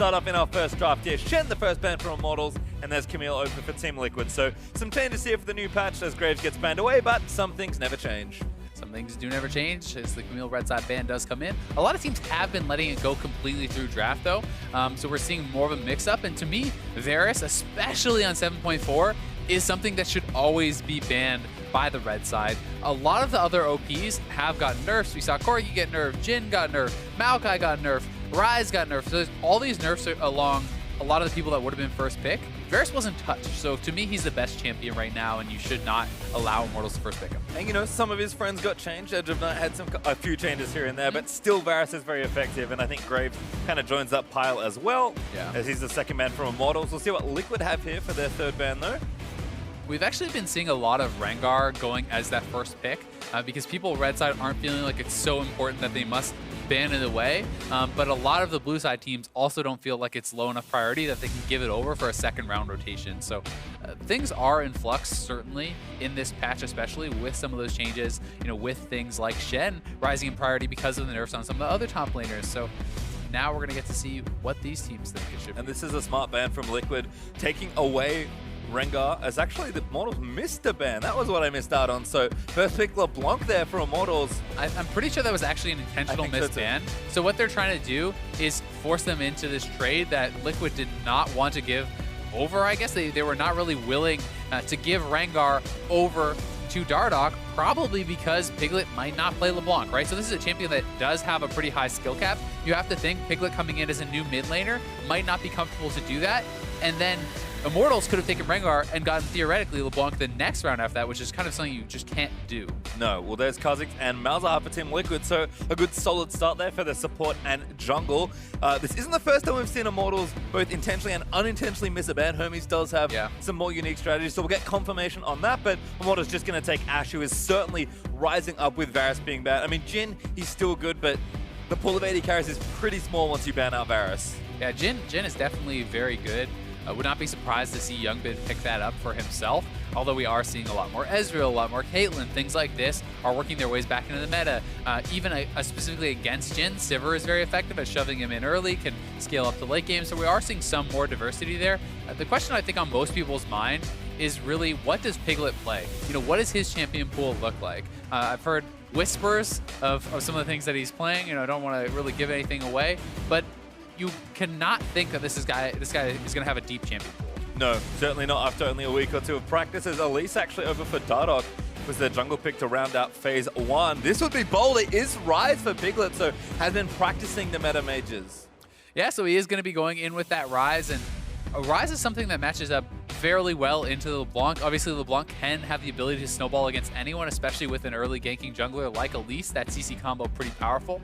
start off in our first draft here. Shen, the first ban for Immortals, and there's Camille open for Team Liquid. So some changes here for the new patch as Graves gets banned away, but some things never change. Some things do never change as the Camille red side ban does come in. A lot of teams have been letting it go completely through draft though, so we're seeing more of a mix-up. And to me, Varus, especially on 7.4, is something that should always be banned by the red side. A lot of the other OPs have gotten nerfs. We saw Corgi get nerfed, Jhin got nerfed, Maokai got nerfed, Ryze got nerfed. So there's all these nerfs along a lot of the people that would have been first pick. Varus wasn't touched, so to me, he's the best champion right now, and you should not allow Immortals to first pick him. And you know, some of his friends got changed. Edge of Night had a few changes here and there, but still Varus is very effective, and I think Graves kind of joins that pile as well, as he's the second ban from Immortals. We'll see what Liquid have here for their third ban, though. We've actually been seeing a lot of Rengar going as that first pick because people red side aren't feeling like it's so important that they must ban it away, but a lot of the blue side teams also don't feel like it's low enough priority that they can give it over for a second round rotation. So things are in flux, certainly, in this patch, especially with some of those changes, you know, with things like Shen rising in priority because of the nerfs on some of the other top laners. So now we're going to get to see what these teams think it should be. And this is a smart ban from Liquid, taking away Rengar, as actually the Immortals missed a ban. That was what I missed out on. So first pick LeBlanc there for Immortals. I'm pretty sure that was actually an intentional missed ban. So what they're trying to do is force them into this trade that Liquid did not want to give over, I guess. They were not really willing to give Rengar over to Dardoch, probably because Piglet might not play LeBlanc, right? So this is a champion that does have a pretty high skill cap. You have to think Piglet coming in as a new mid laner might not be comfortable to do that. And then Immortals could have taken Rengar and gotten, theoretically, LeBlanc the next round after that, which is kind of something you just can't do. No, well, there's Kha'Zix and Malzahar for Team Liquid, so a good solid start there for the support and jungle. This isn't the first time we've seen Immortals both intentionally and unintentionally miss a ban. Hermes does have some more unique strategies, so we'll get confirmation on that, but Immortals just going to take Ashe, who is certainly rising up with Varus being banned. I mean, Jhin, he's still good, but the pool of AD carries is pretty small once you ban out Varus. Yeah, Jhin is definitely very good. Would not be surprised to see Youngbin pick that up for himself, although we are seeing a lot more Ezreal, a lot more Caitlyn, things like this are working their ways back into the meta. Even specifically against Jhin, Sivir is very effective at shoving him in early, can scale up the late game, so we are seeing some more diversity there. The question I think on most people's mind is really, what does Piglet play? You know, what does his champion pool look like? I've heard whispers of some of the things that he's playing. You know, I don't want to really give anything away, but you cannot think that this guy is going to have a deep champion pool. No, certainly not after only a week or two of practice. As Elise actually over for Dardock was their jungle pick to round out phase 1. This would be bold. It is Ryze for Piglet, so has been practicing the meta mages. Yeah, so he is going to be going in with that Ryze, and Ryze is something that matches up fairly well into LeBlanc. Obviously, LeBlanc can have the ability to snowball against anyone, especially with an early ganking jungler like Elise. That CC combo pretty powerful.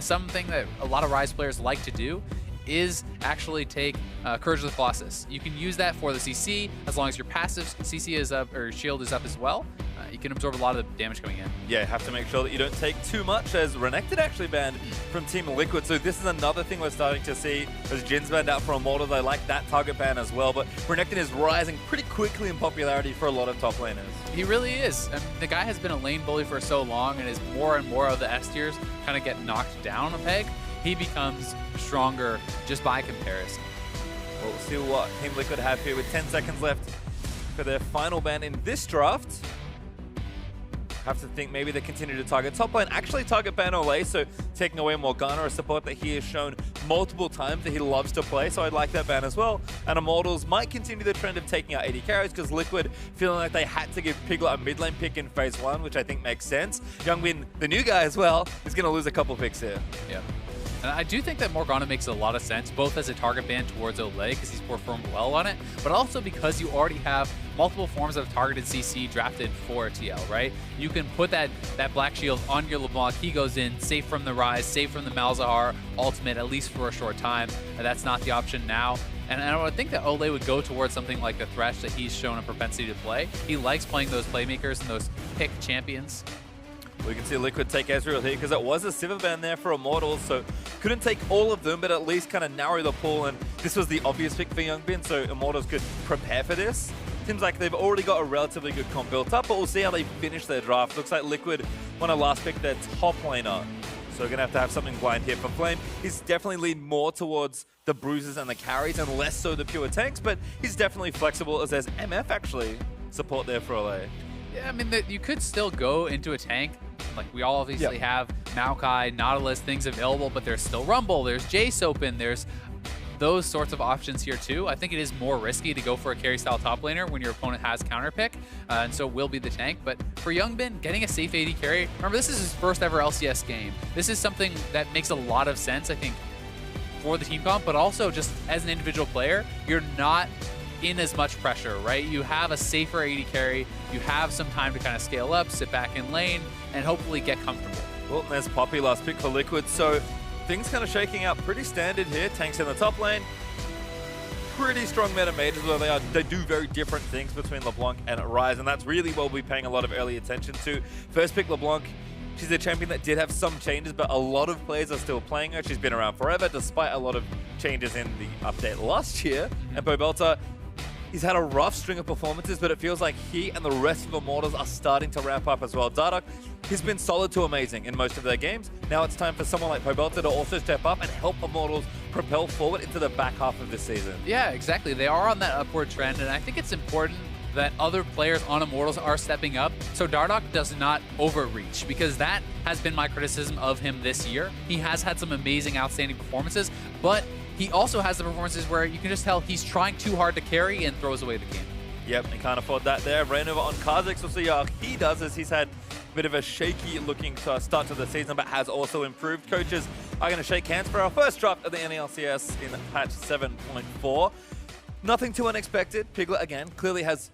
Something that a lot of Ryze players like to do is actually take Courage of the Colossus. You can use that for the CC as long as your passive CC is up or shield is up as well. You can absorb a lot of the damage coming in. Yeah, have to make sure that you don't take too much, as Renekton actually banned from Team Liquid. So this is another thing we're starting to see as Jin's banned out for Immortals. I like that target ban as well, but Renekton is rising pretty quickly in popularity for a lot of top laners. He really is. I mean, the guy has been a lane bully for so long, and as more and more of the S tiers kind of get knocked down a peg, he becomes stronger just by comparison. Well, we'll see what Team Liquid have here with 10 seconds left for their final ban in this draft. Have to think maybe they continue to target top lane, actually target ban Olleh, so taking away Morgana, a support that he has shown multiple times that he loves to play, so I'd like that ban as well. And Immortals might continue the trend of taking out AD carries, because Liquid feeling like they had to give Piglet a mid lane pick in phase 1, which I think makes sense. Youngbin, the new guy as well, is going to lose a couple picks here. Yeah. And I do think that Morgana makes a lot of sense, both as a target ban towards Olleh, because he's performed well on it, but also because you already have multiple forms of targeted CC drafted for TL, right? You can put that Black Shield on your LeBlanc, he goes in, safe from the Ryze, safe from the Malzahar ultimate, at least for a short time. That's not the option now. And I would think that Olleh would go towards something like the Thresh that he's shown a propensity to play. He likes playing those playmakers and those pick champions. We can see Liquid take Ezreal here, because it was a Sivir ban there for Immortals, so couldn't take all of them, but at least kind of narrow the pool, and this was the obvious pick for Youngbin, so Immortals could prepare for this. Seems like they've already got a relatively good comp built up, but we'll see how they finish their draft. Looks like Liquid want to last pick their top laner. So we're going to have something blind here for Flame. He's definitely leaned more towards the bruises and the carries and less so the pure tanks, but he's definitely flexible as there's MF actually support there for Olleh. Yeah, I mean, you could still go into a tank. Like, we all obviously have Maokai, Nautilus, things available, but there's still Rumble, there's Jace open, there's those sorts of options here too. I think it is more risky to go for a carry style top laner when your opponent has counter pick, and so will be the tank. But for Youngbin, getting a safe AD carry, remember this is his first ever LCS game. This is something that makes a lot of sense, I think, for the team comp, but also just as an individual player, you're not in as much pressure, right? You have a safer AD carry, you have some time to kind of scale up, sit back in lane, and hopefully get comfortable. Well, there's Poppy, last pick for Liquid, so things kind of shaking out pretty standard here. Tanks in the top lane. Pretty strong meta mages where they do very different things between LeBlanc and Ryze, and that's really what we'll be paying a lot of early attention to. First pick LeBlanc. She's a champion that did have some changes, but a lot of players are still playing her. She's been around forever, despite a lot of changes in the update last year. And Pobelter, he's had a rough string of performances, but it feels like he and the rest of Immortals are starting to ramp up as well. Dardoch, he's been solid to amazing in most of their games. Now it's time for someone like Pobelter to also step up and help Immortals propel forward into the back half of this season. Yeah, exactly. They are on that upward trend, and I think it's important that other players on Immortals are stepping up so Dardoch does not overreach, because that has been my criticism of him this year. He has had some amazing, outstanding performances, but he also has the performances where you can just tell he's trying too hard to carry and throws away the game. Yep, he can't afford that there. ReignOver on Kha'Zix. We'll see how he does, as he's had a bit of a shaky looking start to the season, but has also improved. Coaches are going to shake hands for our first draft of the NALCS in patch 7.4. Nothing too unexpected. Piglet, again, clearly has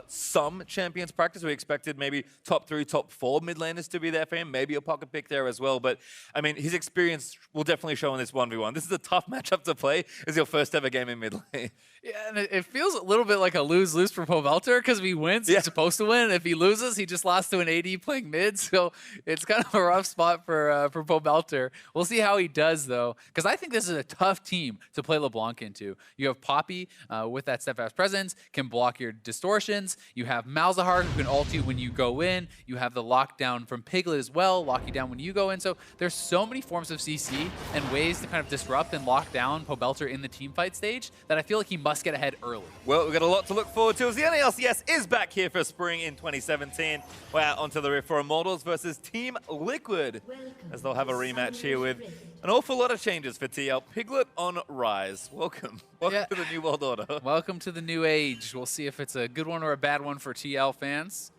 some champions practice. We expected maybe top 3, top 4 mid laners to be there for him, maybe a pocket pick there as well. But I mean, his experience will definitely show in this 1v1. This is a tough matchup to play. It's your first ever game in mid lane. Yeah, and it feels a little bit like a lose-lose for Pobelter, because if he wins, he's supposed to win. If he loses, he just lost to an AD playing mid. So it's kind of a rough spot for Pobelter. We'll see how he does, though, because I think this is a tough team to play LeBlanc into. You have Poppy with that steadfast presence, can block your distortions. You have Malzahar, who can ult you when you go in. You have the lockdown from Piglet as well, lock you down when you go in. So there's so many forms of CC and ways to kind of disrupt and lock down Pobelter in the teamfight stage that I feel like he must get ahead early. Well, we've got a lot to look forward to as the NALCS is back here for spring in 2017. We're out onto the rift for Immortals versus Team Liquid, as they'll have a rematch here with an awful lot of changes for TL. Piglet on Ryze. Welcome. Welcome to the New World Order. Welcome to the new age. We'll see if it's a good one or a bad one for TL fans.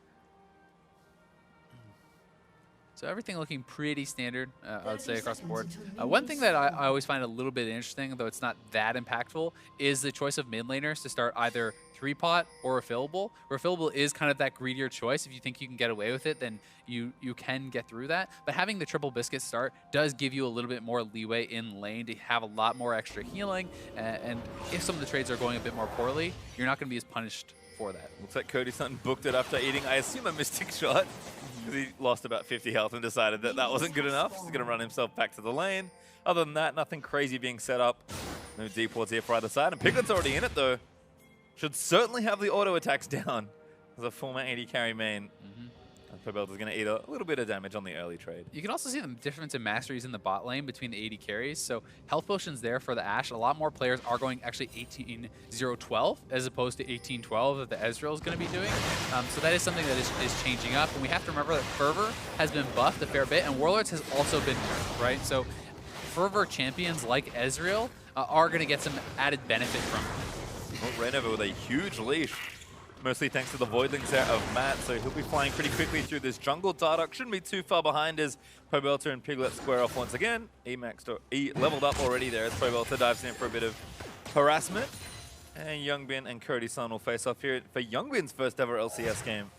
So everything looking pretty standard, I would say, across the board. One thing that I always find a little bit interesting, though it's not that impactful, is the choice of mid laners to start either 3-pot or refillable. Refillable is kind of that greedier choice. If you think you can get away with it, then you can get through that. But having the triple biscuit start does give you a little bit more leeway in lane to have a lot more extra healing. And if some of the trades are going a bit more poorly, you're not going to be as punished for that. Looks like Cody Sun booked it after eating, I assume, a Mystic Shot. He lost about 50 health and decided that that wasn't good enough. He's going to run himself back to the lane. Other than that, nothing crazy being set up. No deep wards here for either side. And Piglet's already in it, though. Should certainly have the auto attacks down as a former AD carry main. And Pobelter's going to eat a little bit of damage on the early trade. You can also see the difference in masteries in the bot lane between the AD carries. So health potions there for the Ashe. A lot more players are going actually 18-0-12 as opposed to 18-12 that the Ezreal is going to be doing. So that is something that is changing up. And we have to remember that Fervor has been buffed a fair bit, and Warlords has also been nerfed, right? So Fervor champions like Ezreal are going to get some added benefit from it. Well, ReignOver with a huge leash. Mostly thanks to the Voidlings there of Matt, so he'll be flying pretty quickly through this jungle. Dardock shouldn't be too far behind as Pobelter and Piglet square off once again. Leveled up already there as Pobelter dives in for a bit of harassment. And Youngbin and Cody Sun will face off here for Youngbin's first ever LCS game.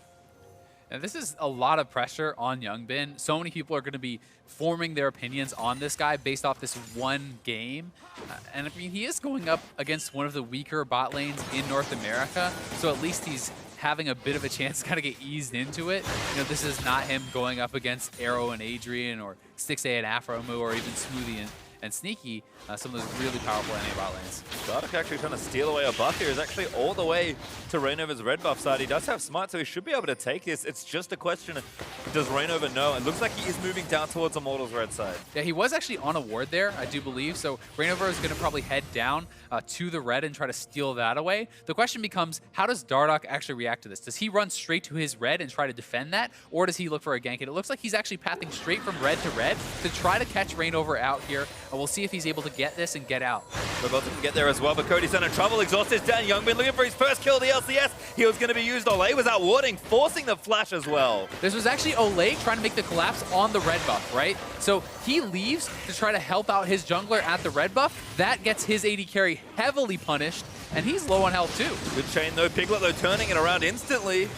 And this is a lot of pressure on Youngbin. So many people are going to be forming their opinions on this guy based off this one game. And I mean, he is going up against one of the weaker bot lanes in North America. So at least he's having a bit of a chance to kind of get eased into it. You know, this is not him going up against Arrow and Adrian or 6A and Afromu or even Smoothie and Sneaky some of those really powerful NA bot lanes. Dardock actually trying to steal away a buff here is actually all the way to ReignOver's red buff side. He does have smite, so he should be able to take this. It's just a question of, does ReignOver know? It looks like he is moving down towards Immortals red side. Yeah, he was actually on a ward there, I do believe, so ReignOver is going to probably head down to the red and try to steal that away. The question becomes, how does Dardock actually react to this? Does he run straight to his red and try to defend that, or does he look for a gank? And it looks like he's actually pathing straight from red to try to catch ReignOver out here, and we'll see if he's able to get this and get out. Pobelter can get there as well, but Cody Sun in trouble. Exhaust is down. Youngbin looking for his first kill of the LCS. He was going to be used. Olleh was out warding, forcing the flash as well. This was actually Olleh trying to make the collapse on the red buff, right? So he leaves to try to help out his jungler at the red buff. That gets his AD carry heavily punished, and he's low on health too. Good chain though. Piglet though turning it around instantly.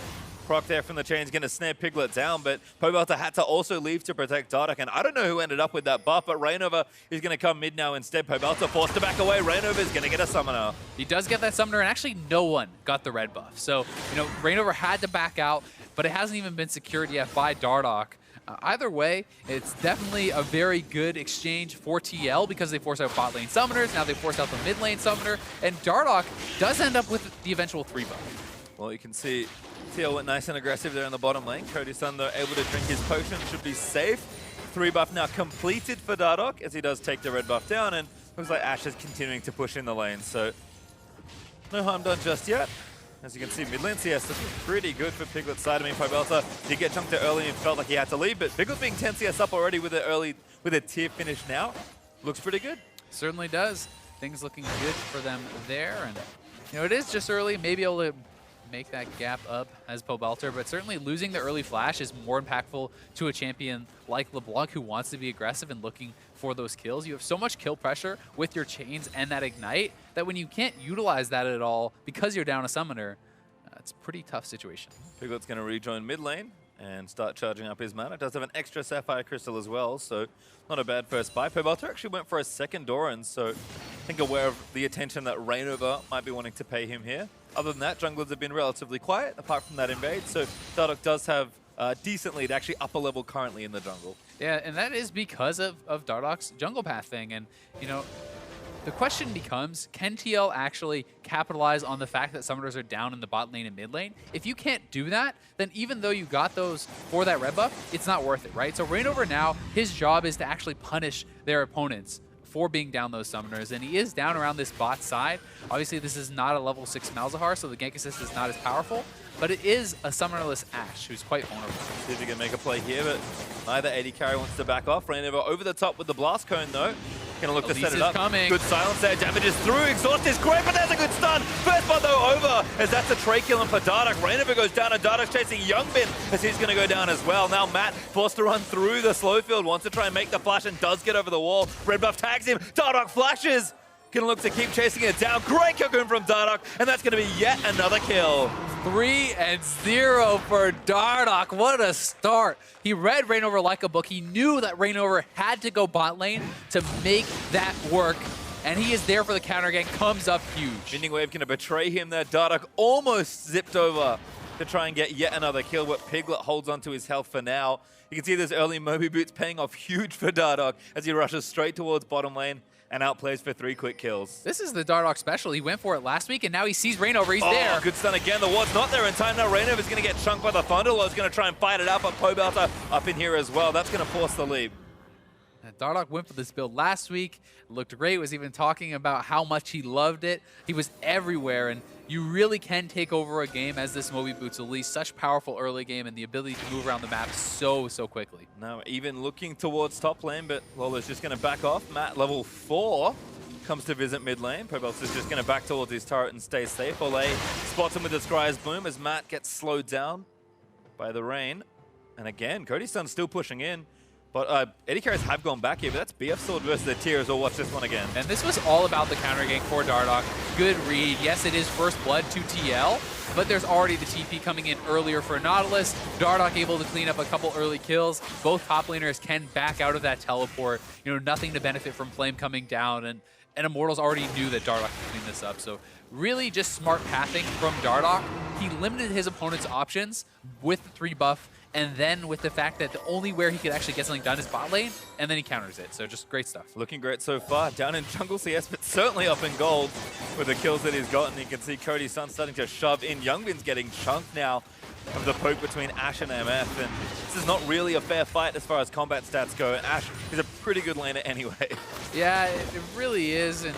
Proc there from the chain is going to snare Piglet down, but Pobelter had to also leave to protect Dardock, and I don't know who ended up with that buff, but ReignOver is going to come mid now instead. Pobelter forced to back away. ReignOver is going to get a summoner. He does get that summoner, and actually no one got the red buff. So, you know, ReignOver had to back out, but it hasn't even been secured yet by Dardock. Either way, it's definitely a very good exchange for TL because they force out bot lane summoners, now they force out the mid lane summoner, and Dardock does end up with the eventual 3 buff. Well, you can see TL went nice and aggressive there in the bottom lane. Cody Sun, though, able to drink his potion, should be safe. 3 buff now completed for Dardock as he does take the red buff down, and looks like Ashe is continuing to push in the lane, so no harm done just yet. As you can see, mid lane CS looking pretty good for Piglet's side. I mean, Pobelter did get chunked early and felt like he had to leave, but Piglet being 10 CS up already with a tier finish now, looks pretty good. Certainly does. Things looking good for them there, and you know, it is just early, maybe able to make that gap up as Pobelter, but certainly losing the early flash is more impactful to a champion like LeBlanc who wants to be aggressive and looking for those kills. You have so much kill pressure with your chains and that ignite that when you can't utilize that at all because you're down a summoner, it's a pretty tough situation. Piglet's going to rejoin mid lane and start charging up his mana. Does have an extra Sapphire Crystal as well, so not a bad first buy. Pobelter actually went for a second Doran, so I think aware of the attention that ReignOver might be wanting to pay him here. Other than that, junglers have been relatively quiet, apart from that invade, so Dardock does have decent lead, actually upper level currently in the jungle. Yeah, and that is because of Dardock's jungle path thing, and you know, the question becomes, can TL actually capitalize on the fact that summoners are down in the bot lane and mid lane? If you can't do that, then even though you got those for that red buff, it's not worth it, right? So ReignOver now, his job is to actually punish their opponents for being down those summoners, and he is down around this bot side. Obviously, this is not a level 6 Malzahar, so the gank assist is not as powerful, but it is a summonerless Ashe who's quite vulnerable. See if he can make a play here, but neither AD carry wants to back off. ReignOver over the top with the blast cone, though. Gonna look Elise to set it up. Coming. Good silence there. Damages through. Exhaust is great, but there's a good stun. First one though over, as that's a tray killing for Dardock. ReignOver goes down, and Dardock's chasing Youngbin as he's gonna go down as well. Now Matt forced to run through the slow field, wants to try and make the flash and does get over the wall. Red buff tags him. Dardock flashes. Gonna look to keep chasing it down. Great cocoon from Dardock, and that's gonna be yet another kill. 3-0 for Dardock. What a start. He read ReignOver like a book. He knew that ReignOver had to go bot lane to make that work. And he is there for the counter gank. Comes up huge. Bending Wave gonna betray him there. Dardock almost zipped over to try and get yet another kill, but Piglet holds onto his health for now. You can see those early Moby boots paying off huge for Dardock as he rushes straight towards bottom lane and outplays for 3 quick kills. This is the Dardock special. He went for it last week, and now he sees ReignOver. He's there. Good stun again. The ward's not there in time. Now ReignOver is going to get chunked by the Thunderlord's going to try and fight it out, but Pobelter up in here as well. That's going to force the leap. Dardock went for this build last week. Looked great. Was even talking about how much he loved it. He was everywhere, and you really can take over a game as this Moby Boots Elise. Such powerful early game and the ability to move around the map so quickly. Now even looking towards top lane, but Lola's just going to back off. Matt, level 4, comes to visit mid lane. Pobelter's just going to back towards his turret and stay safe. Olleh spots him with his Scryer's Boom as Matt gets slowed down by the rain. And again, Cody Sun still pushing in. But AD carries have gone back here, but that's BF Sword versus the tiers. We'll watch this one again. And this was all about the counter gank for Dardock. Good read. Yes, it is first blood to TL, but there's already the TP coming in earlier for Nautilus. Dardock able to clean up a couple early kills. Both top laners can back out of that teleport. You know, nothing to benefit from Flame coming down, and Immortals already knew that Dardock could clean this up. So really just smart pathing from Dardock. He limited his opponent's options with the 3 buff and then with the fact that the only where he could actually get something done is bot lane, and then he counters it. So just great stuff. Looking great so far. Down in Jungle CS, but certainly up in gold with the kills that he's gotten. You can see Cody Sun starting to shove in. Youngbin's getting chunked now of the poke between Ashe and MF, and this is not really a fair fight as far as combat stats go, and Ashe is a pretty good laner anyway. Yeah, it really is, and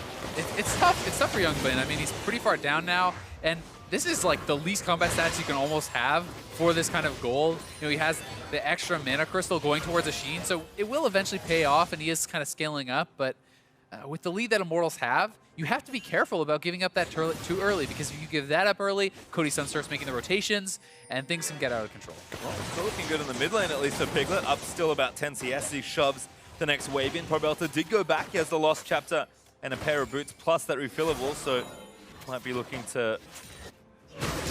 it's tough. It's tough for Youngbin. I mean, he's pretty far down now, and this is like the least combat stats you can almost have for this kind of gold. You know, he has the extra mana crystal going towards a Sheen, so it will eventually pay off, and he is kind of scaling up, but with the lead that Immortals have, you have to be careful about giving up that turret too early, because if you give that up early, Cody Sun starts making the rotations, and things can get out of control. Well, still looking good in the mid lane, at least for Piglet. Up still about 10 CS. He shoves the next wave in. Pobelter did go back. He has the Lost Chapter and a pair of boots, plus that refillable, so might be looking to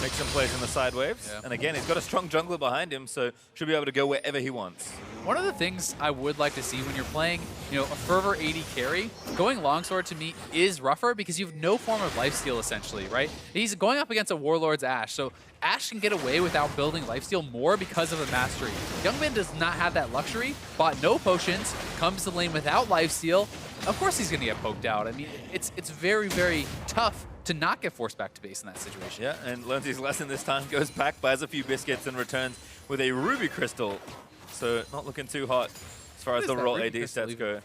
make some plays in the side waves. Yeah. And again, he's got a strong jungler behind him, so should be able to go wherever he wants. One of the things I would like to see when you're playing, you know, a Fervor AD carry, going longsword to me is rougher because you have no form of lifesteal essentially, right? He's going up against a Warlord's Ashe, so Ashe can get away without building lifesteal more because of a mastery. Youngbin does not have that luxury, bought no potions, comes to lane without lifesteal. Of course he's going to get poked out. I mean, it's very, very tough to not get forced back to base in that situation. Yeah, and learns his lesson this time, goes back, buys a few biscuits, and returns with a Ruby Crystal. So not looking too hot as far as the raw AD stats go.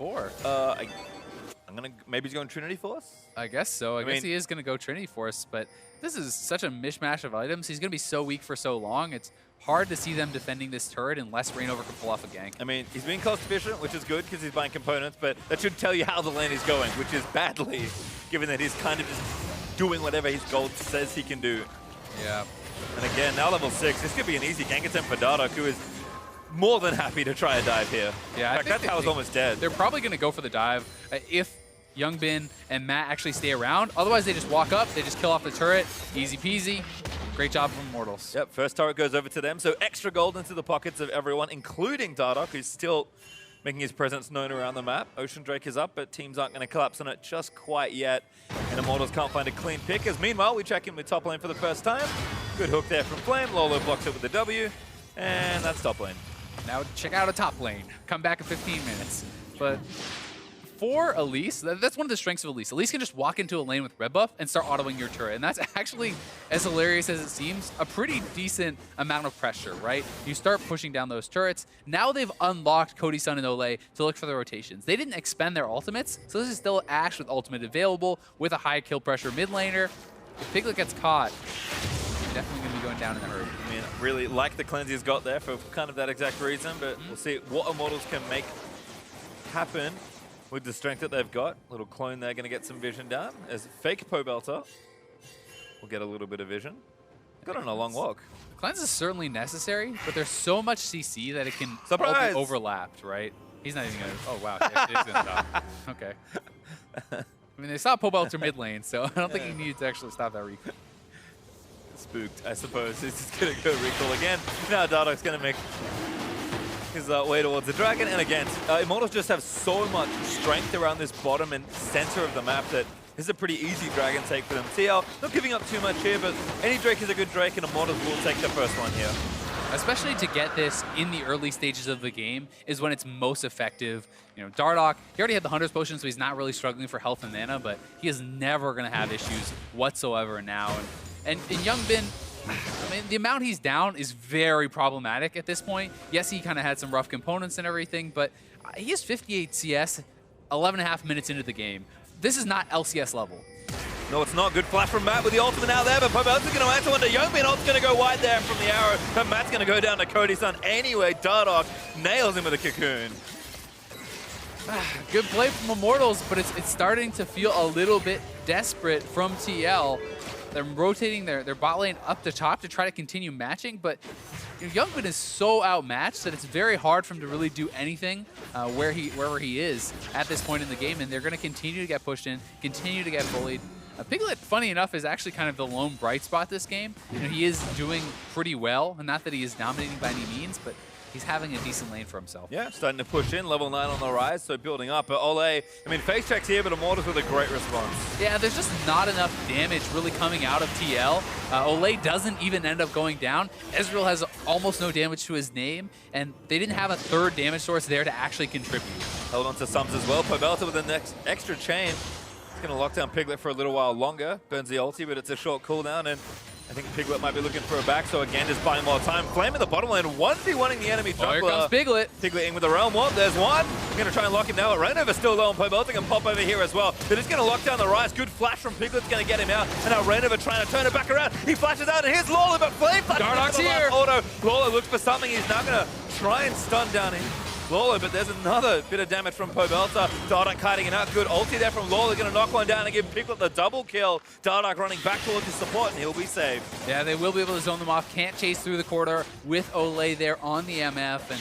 I'm gonna maybe he's going Trinity Force? I guess so. I guess he is gonna go Trinity Force, but this is such a mishmash of items. He's gonna be so weak for so long. It's hard to see them defending this turret unless ReignOver can pull off a gank. I mean, he's being cost efficient, which is good because he's buying components, but that should tell you how the lane is going, which is badly, given that he's kind of just doing whatever his gold says he can do. Yeah. And again, now level 6, this could be an easy gank attempt for Dardock, who is more than happy to try a dive here. Yeah, in fact, that tower's almost dead. They're probably going to go for the dive if Youngbin and Matt actually stay around. Otherwise, they just walk up, they just kill off the turret. Easy peasy. Great job from Immortals. Yep, first turret goes over to them. So extra gold into the pockets of everyone, including Dardock, who's still making his presence known around the map. Ocean Drake is up, but teams aren't going to collapse on it just quite yet. And Immortals can't find a clean pick. As meanwhile, we check in with top lane for the first time. Good hook there from Flame. Lourlo blocks it with the W. And that's top lane. Now check out a top lane. Come back in 15 minutes. But for Elise, that's one of the strengths of Elise. Elise can just walk into a lane with red buff and start autoing your turret. And that's actually, as hilarious as it seems, a pretty decent amount of pressure, right? You start pushing down those turrets. Now they've unlocked Cody Sun and Olleh to look for the rotations. They didn't expend their ultimates, so this is still Ashe with ultimate available with a high kill pressure mid laner. If Piglet gets caught, definitely going to be going down in a hurry. I mean, really like the cleanse he's got there for kind of that exact reason, but we'll see what Immortals can make happen with the strength that they've got. Little clone there, going to get some vision down. As fake Pobelter will get a little bit of vision. Got on a long walk. The cleanse is certainly necessary, but there's so much CC that it can all be overlapped, right? He's not even going to... Oh, wow. It is going to stop. Okay. I mean, they stopped Pobelter mid lane, so I don't think he needed to actually stop that recall. Spooked, I suppose. He's just going to go recall again. Now Dardock's going to make his way towards the dragon. And again, Immortals just have so much strength around this bottom and center of the map that this is a pretty easy dragon take for them. TL, not giving up too much here, but any Drake is a good Drake, and Immortals will take the first one here. Especially to get this in the early stages of the game is when it's most effective. You know, Dardoch, he already had the Hunter's Potion, so he's not really struggling for health and mana, but he is never going to have issues whatsoever now. And Youngbin, I mean, the amount he's down is very problematic at this point. Yes, he kind of had some rough components and everything, but he has 58 CS, 11.5 minutes into the game. This is not LCS level. No, it's not. Good flash from Matt with the ultimate out there, but Pobelter's going to answer one to Youngbin. Ult's going to go wide there from the arrow, but Matt's going to go down to Cody Sun anyway. Dardock nails him with a cocoon. Good play from Immortals, but it's starting to feel a little bit desperate from TL. They're rotating their bot lane up the top to try to continue matching, but Youngbin is so outmatched that it's very hard for him to really do anything wherever he is at this point in the game, and they're going to continue to get pushed in, continue to get bullied. Piglet, funny enough, is actually kind of the lone bright spot this game. You know, he is doing pretty well, and not that he is dominating by any means, but he's having a decent lane for himself. Yeah, starting to push in, level 9 on the Ryze, so building up. But Olleh, I mean, face checks here, but Immortals with a great response. Yeah, there's just not enough damage really coming out of TL. Olleh doesn't even end up going down. Ezreal has almost no damage to his name, and they didn't have a third damage source there to actually contribute. Held on to Sums as well. Pobelter with the next extra chain. He's going to lock down Piglet for a little while longer. Burns the ulti, but it's a short cooldown, and I think Piglet might be looking for a back, so again, just buying more time. Flame in the bottom lane, 1v1ing the enemy jungler. Oh, here comes Piglet. Piglet in with the Realm Warp, there's one. Going to try and lock him now. ReignOver still low, and Pobelter can pop over here as well. They're just going to lock down the Ryze. Good flash from Piglet's going to get him out. And now ReignOver trying to turn it back around. He flashes out, and here's Lourlo, but Flame flashes Dardock's here. Auto. Lourlo looks for something. He's now going to try and stun down him. Lourlo, but there's another bit of damage from Pobelter. Dardock kiting it out. Good ulti there from Lourlo. Going to knock one down and give Piglet the double kill. Dardock running back towards his support, and he'll be saved. Yeah, they will be able to zone them off. Can't chase through the corridor with Olleh there on the MF, and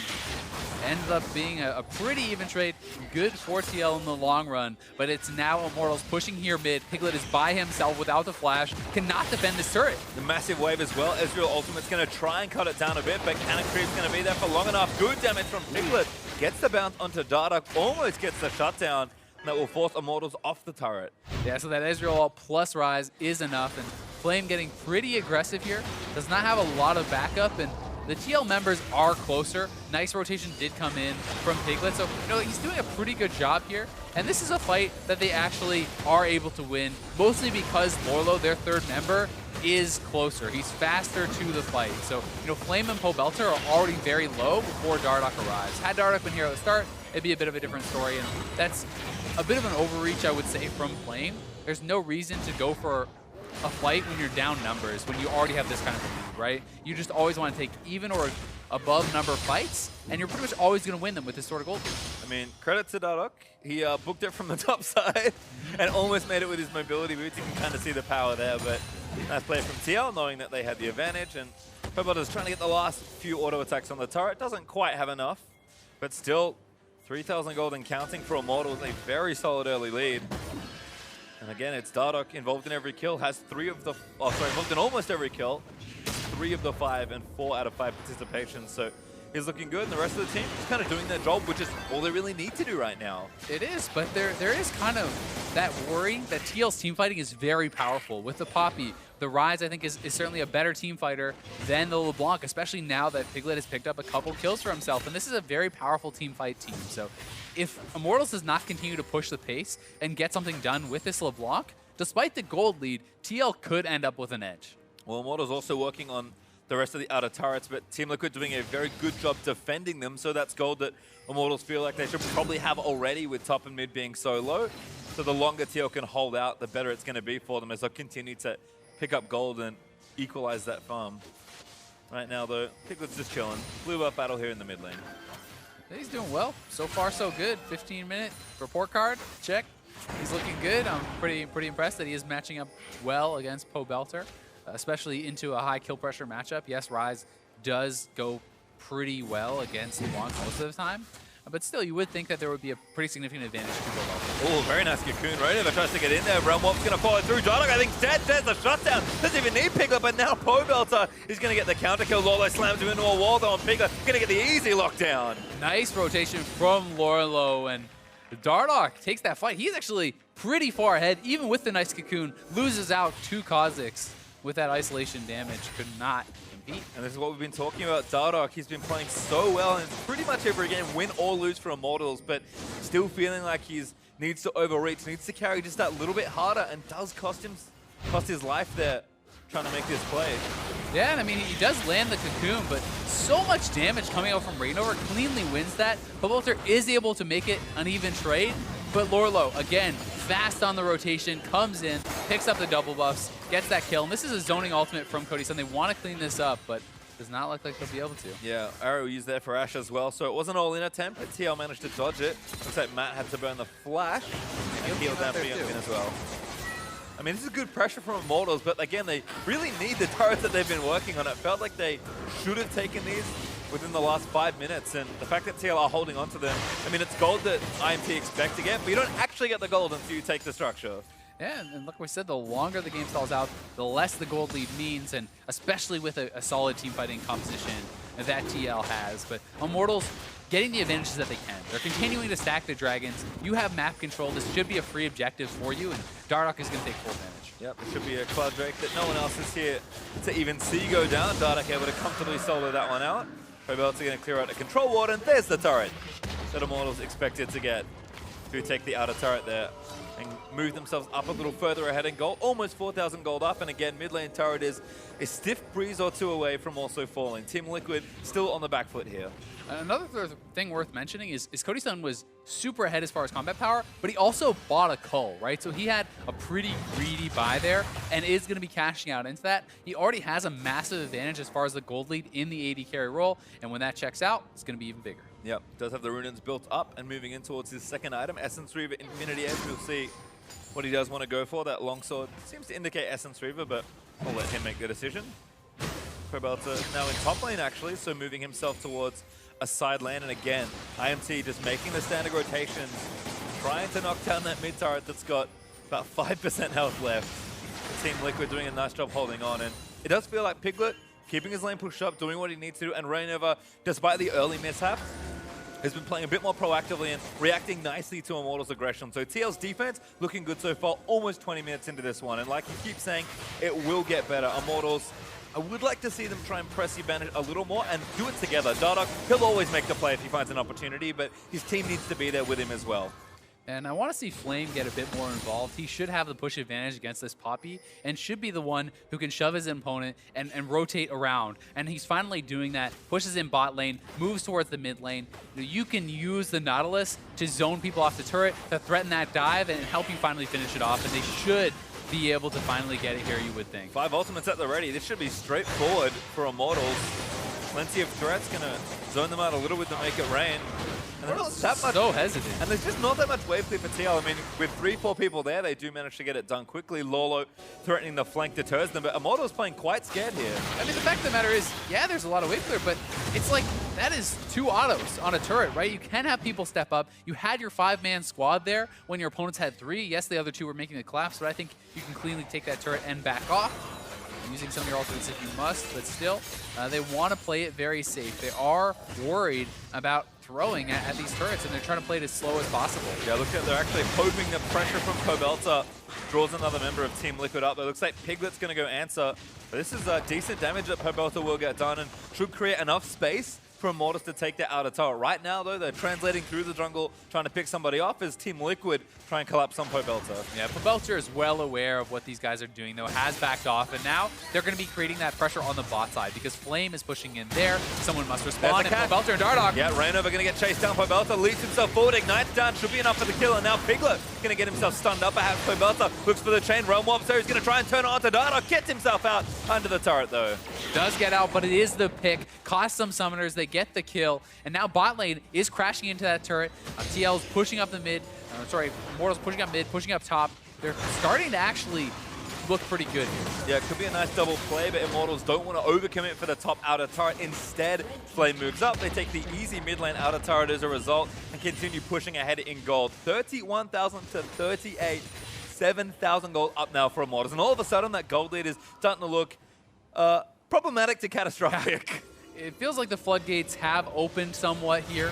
ends up being a pretty even trade. Good for TL in the long run, but it's now Immortals pushing here mid. Piglet is by himself without the flash. Cannot defend this turret. The massive wave as well. Ezreal Ultimate's going to try and cut it down a bit, but Cannon Creep's going to be there for long enough. Good damage from Piglet. Gets the bounce onto Dardock, almost gets the shutdown. That will force Immortals off the turret. Yeah, so that Ezreal ult plus Ryze is enough, and Flame getting pretty aggressive here. Does not have a lot of backup, and the TL members are closer. Nice rotation did come in from Piglet, so he's doing a pretty good job here. And this is a fight that they actually are able to win, mostly because Lourlo, their third member, is closer. He's faster to the fight. So, Flame and Pobelter are already very low before Dardock arrives. Had Dardock been here at the start, it'd be a bit of a different story, and that's a bit of an overreach, I would say, from Flame. There's no reason to go for a fight when you're down numbers, when you already have this kind of a lead, right? You just always want to take even or above number fights, and you're pretty much always going to win them with this sort of gold lead. I mean, credit to Dardock. He booked it from the top side and almost made it with his mobility boots. You can kind of see the power there, but nice play from TL, knowing that they had the advantage, and Pobelter's trying to get the last few auto attacks on the turret. Doesn't quite have enough, but still 3,000 gold and counting for Immortals, a very solid early lead. And again, it's Dardock involved in every kill, has involved in almost every kill. 3 of the 5 and 4 out of 5 participations. So he's looking good, and the rest of the team is kind of doing their job, which is all they really need to do right now. It is, but there is kind of that worry that TL's team fighting is very powerful. With the Poppy, the Ryze, I think, is certainly a better team fighter than the LeBlanc, especially now that Piglet has picked up a couple kills for himself. And this is a very powerful team fight team. So if Immortals does not continue to push the pace and get something done with this LeBlanc, despite the gold lead, TL could end up with an edge. Well, Immortals also working on the rest of the outer turrets, but Team Liquid doing a very good job defending them, so that's gold that Immortals feel like they should probably have already, with top and mid being so low. So the longer TL can hold out, the better it's going to be for them as they'll continue to pick up gold and equalize that farm. Right now, though, Piglet's just chilling. Blue buff battle here in the mid lane. He's doing well. So far, so good. 15-minute report card. Check. He's looking good. I'm pretty impressed that he is matching up well against Pobelter, especially into a high kill pressure matchup. Yes, Ryze does go pretty well against LeBlanc most of the time, but still, you would think that there would be a pretty significant advantage to Pobelter. Oh, very nice cocoon. ReignOver tries to get in there. Realm Warp's going to follow through. Dardock, I think, dead. There's the shutdown. Doesn't even need Piglet, but now Pobelter is going to get the counter kill. Lourlo slams him into a wall, though, and Piglet going to get the easy lockdown. Nice rotation from Lourlo, and Dardock takes that fight. He's actually pretty far ahead, even with the nice cocoon. Loses out to Kha'Zix with that isolation damage. Could not compete. And this is what we've been talking about. Dardock, he's been playing so well in pretty much every game, win or lose for Immortals, but still feeling like he needs to overreach, needs to carry just that little bit harder, and does cost his life there trying to make this play. Yeah, and I mean, he does land the cocoon, but so much damage coming out from ReignOver, cleanly wins that. Pobelter is able to make it an even trade, but Lourlo, again, fast on the rotation, comes in, picks up the double buffs, gets that kill, and this is a zoning ultimate from Cody Sun. They want to clean this up, but does not look like they'll be able to. Yeah, arrow used there for Ashe as well, so it was an all-in attempt, but TL managed to dodge it. Looks like Matt had to burn the flash, and healed down for Youngbin as well. I mean, this is good pressure from Immortals, but again, they really need the turrets that they've been working on. It felt like they should have taken these within the last 5 minutes, and the fact that TL are holding on to them, I mean, it's gold that IMT expect to get, but you don't actually get the gold until you take the structure. Yeah, and like we said, the longer the game stalls out, the less the gold lead means, and especially with a solid team fighting composition that TL has. But Immortals getting the advantages that they can. They're continuing to stack the dragons. You have map control. This should be a free objective for you, and Dardock is going to take full advantage. Yep, it should be a Cloud Drake that no one else is here to even see go down. Dardock able to comfortably solo that one out. Pobelter going to clear out the control ward, and there's the turret that Immortals expected to get. To take the outer turret there and move themselves up a little further ahead in gold. Almost 4,000 gold up, and again, mid lane turret is a stiff breeze or two away from also falling. Team Liquid still on the back foot here. Another thing worth mentioning is Cody Sun was super ahead as far as combat power, but he also bought a cull, right? So he had a pretty greedy buy there and is going to be cashing out into that. He already has a massive advantage as far as the gold lead in the AD carry role, and when that checks out, it's going to be even bigger. Yep, does have the runes built up and moving in towards his second item, Essence Reaver Infinity Edge. We'll see what he does want to go for. That longsword seems to indicate Essence Reaver, but I'll let him make the decision. Pobelter now in top lane actually, so moving himself towards a side lane, and again, IMT just making the standard rotations, trying to knock down that mid turret that's got about 5% health left. Team Liquid doing a nice job holding on, and it does feel like Piglet keeping his lane pushed up, doing what he needs to do, and ReignOver, despite the early mishaps, has been playing a bit more proactively and reacting nicely to Immortals' aggression. So TL's defense looking good so far, almost 20 minutes into this one, and like you keep saying, it will get better. Immortals, I would like to see them try and press the advantage a little more and do it together. Dardoch, he'll always make the play if he finds an opportunity, but his team needs to be there with him as well. And I want to see Flame get a bit more involved. He should have the push advantage against this Poppy and should be the one who can shove his opponent and rotate around. And he's finally doing that. Pushes in bot lane, moves towards the mid lane. You can use the Nautilus to zone people off the turret, to threaten that dive and help you finally finish it off. And they should be able to finally get it here, you would think. 5 ultimates at the ready. This should be straightforward for Immortals. Plenty of threats, gonna zone them out a little bit to make it rain. And they're not that much, so hesitant. And there's just not that much wave clear for TL. I mean, with 3-4 people there, they do manage to get it done quickly. Lourlo threatening the flank deters them, but Immortals playing quite scared here. I mean, the fact of the matter is, yeah, there's a lot of wave clear, but it's like, that is 2 autos on a turret, right? You can have people step up. You had your 5-man squad there when your opponents had 3. Yes, the other 2 were making the collapse, but I think you can cleanly take that turret and back off. Using some of your ultimates if you must, but still, they want to play it very safe. They are worried about throwing at these turrets, and they're trying to play it as slow as possible. Yeah, look at, they're actually hoping the pressure from Pobelter draws another member of Team Liquid up. It looks like Piglet's going to go answer. But this is decent damage that Pobelter will get done and should create enough space for Immortals to take the outer tower. Right now, though, they're translating through the jungle, trying to pick somebody off as Team Liquid try and collapse on Pobelter. Yeah, Pobelter is well aware of what these guys are doing, though, has backed off, and now they're going to be creating that pressure on the bot side because Flame is pushing in there. Someone must respond, and Pobelter and Dardock. Yeah, ReignOver going to get chased down. Pobelter leads himself forward, ignites down, should be enough for the kill, and now Piglet going to get himself stunned up. Perhaps Pobelter looks for the chain, Realm Warp, so he's going to try and turn it onto Dardock, gets himself out under the turret, though. Does get out, but it is the pick. Cost some summoners, they get the kill. And now bot lane is crashing into that turret. TL's pushing up the mid. Immortals pushing up mid, pushing up top. They're starting to actually look pretty good here. Yeah, it could be a nice double play, but Immortals don't want to overcommit for the top outer turret. Instead, Flame moves up. They take the easy mid lane outer turret as a result and continue pushing ahead in gold. 31,000 to 38. 7,000 gold up now for Immortals. And all of a sudden, that gold lead is starting to look problematic to catastrophic. It feels like the floodgates have opened somewhat here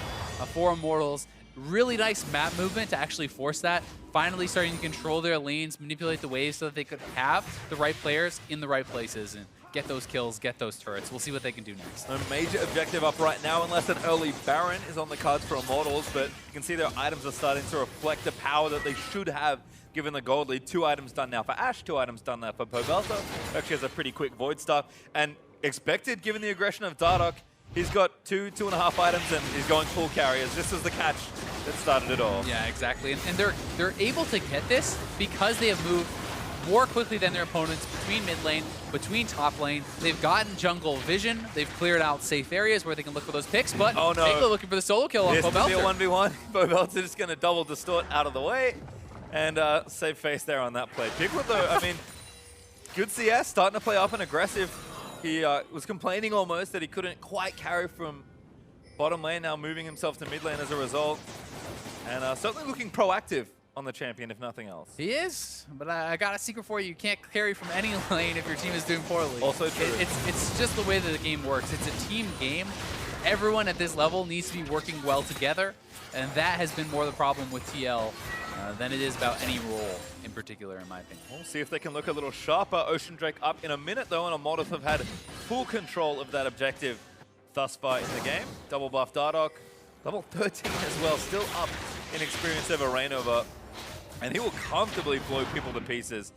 for Immortals. Really nice map movement to actually force that. Finally starting to control their lanes, manipulate the waves so that they could have the right players in the right places and get those kills, get those turrets. We'll see what they can do next. No major objective up right now unless an early Baron is on the cards for Immortals, but you can see their items are starting to reflect the power that they should have given the gold lead. 2 items done now for Ashe, 2 items done now for Pobelter. Actually has a pretty quick Void Staff. And expected, given the aggression of Dardoch, he's got 2.5 items, and he's going full carriers. This is the catch that started it all. Yeah, exactly. And they're able to get this because they have moved more quickly than their opponents between mid lane, between top lane. They've gotten jungle vision. They've cleared out safe areas where they can look for those picks, but oh, no. Piglet looking for the solo kill on Pobelter. This will be a 1v1. Pobelter just going to double distort out of the way, and save face there on that play. Piglet, though, I mean, good CS, starting to play up and aggressive. He was complaining almost that he couldn't quite carry from bottom lane, now moving himself to mid lane as a result. And certainly looking proactive on the champion, if nothing else. He is, but I got a secret for you. You can't carry from any lane if your team is doing poorly. Also true. It's just the way that the game works. It's a team game. Everyone at this level needs to be working well together, and that has been more the problem with TL than it is about any role in particular, in my opinion. We'll see if they can look a little sharper. Ocean Drake up in a minute, though, and Immortals have had full control of that objective thus far in the game. Double buff Dardoch, level 13 as well, still up in experience over ReignOver. And he will comfortably blow people to pieces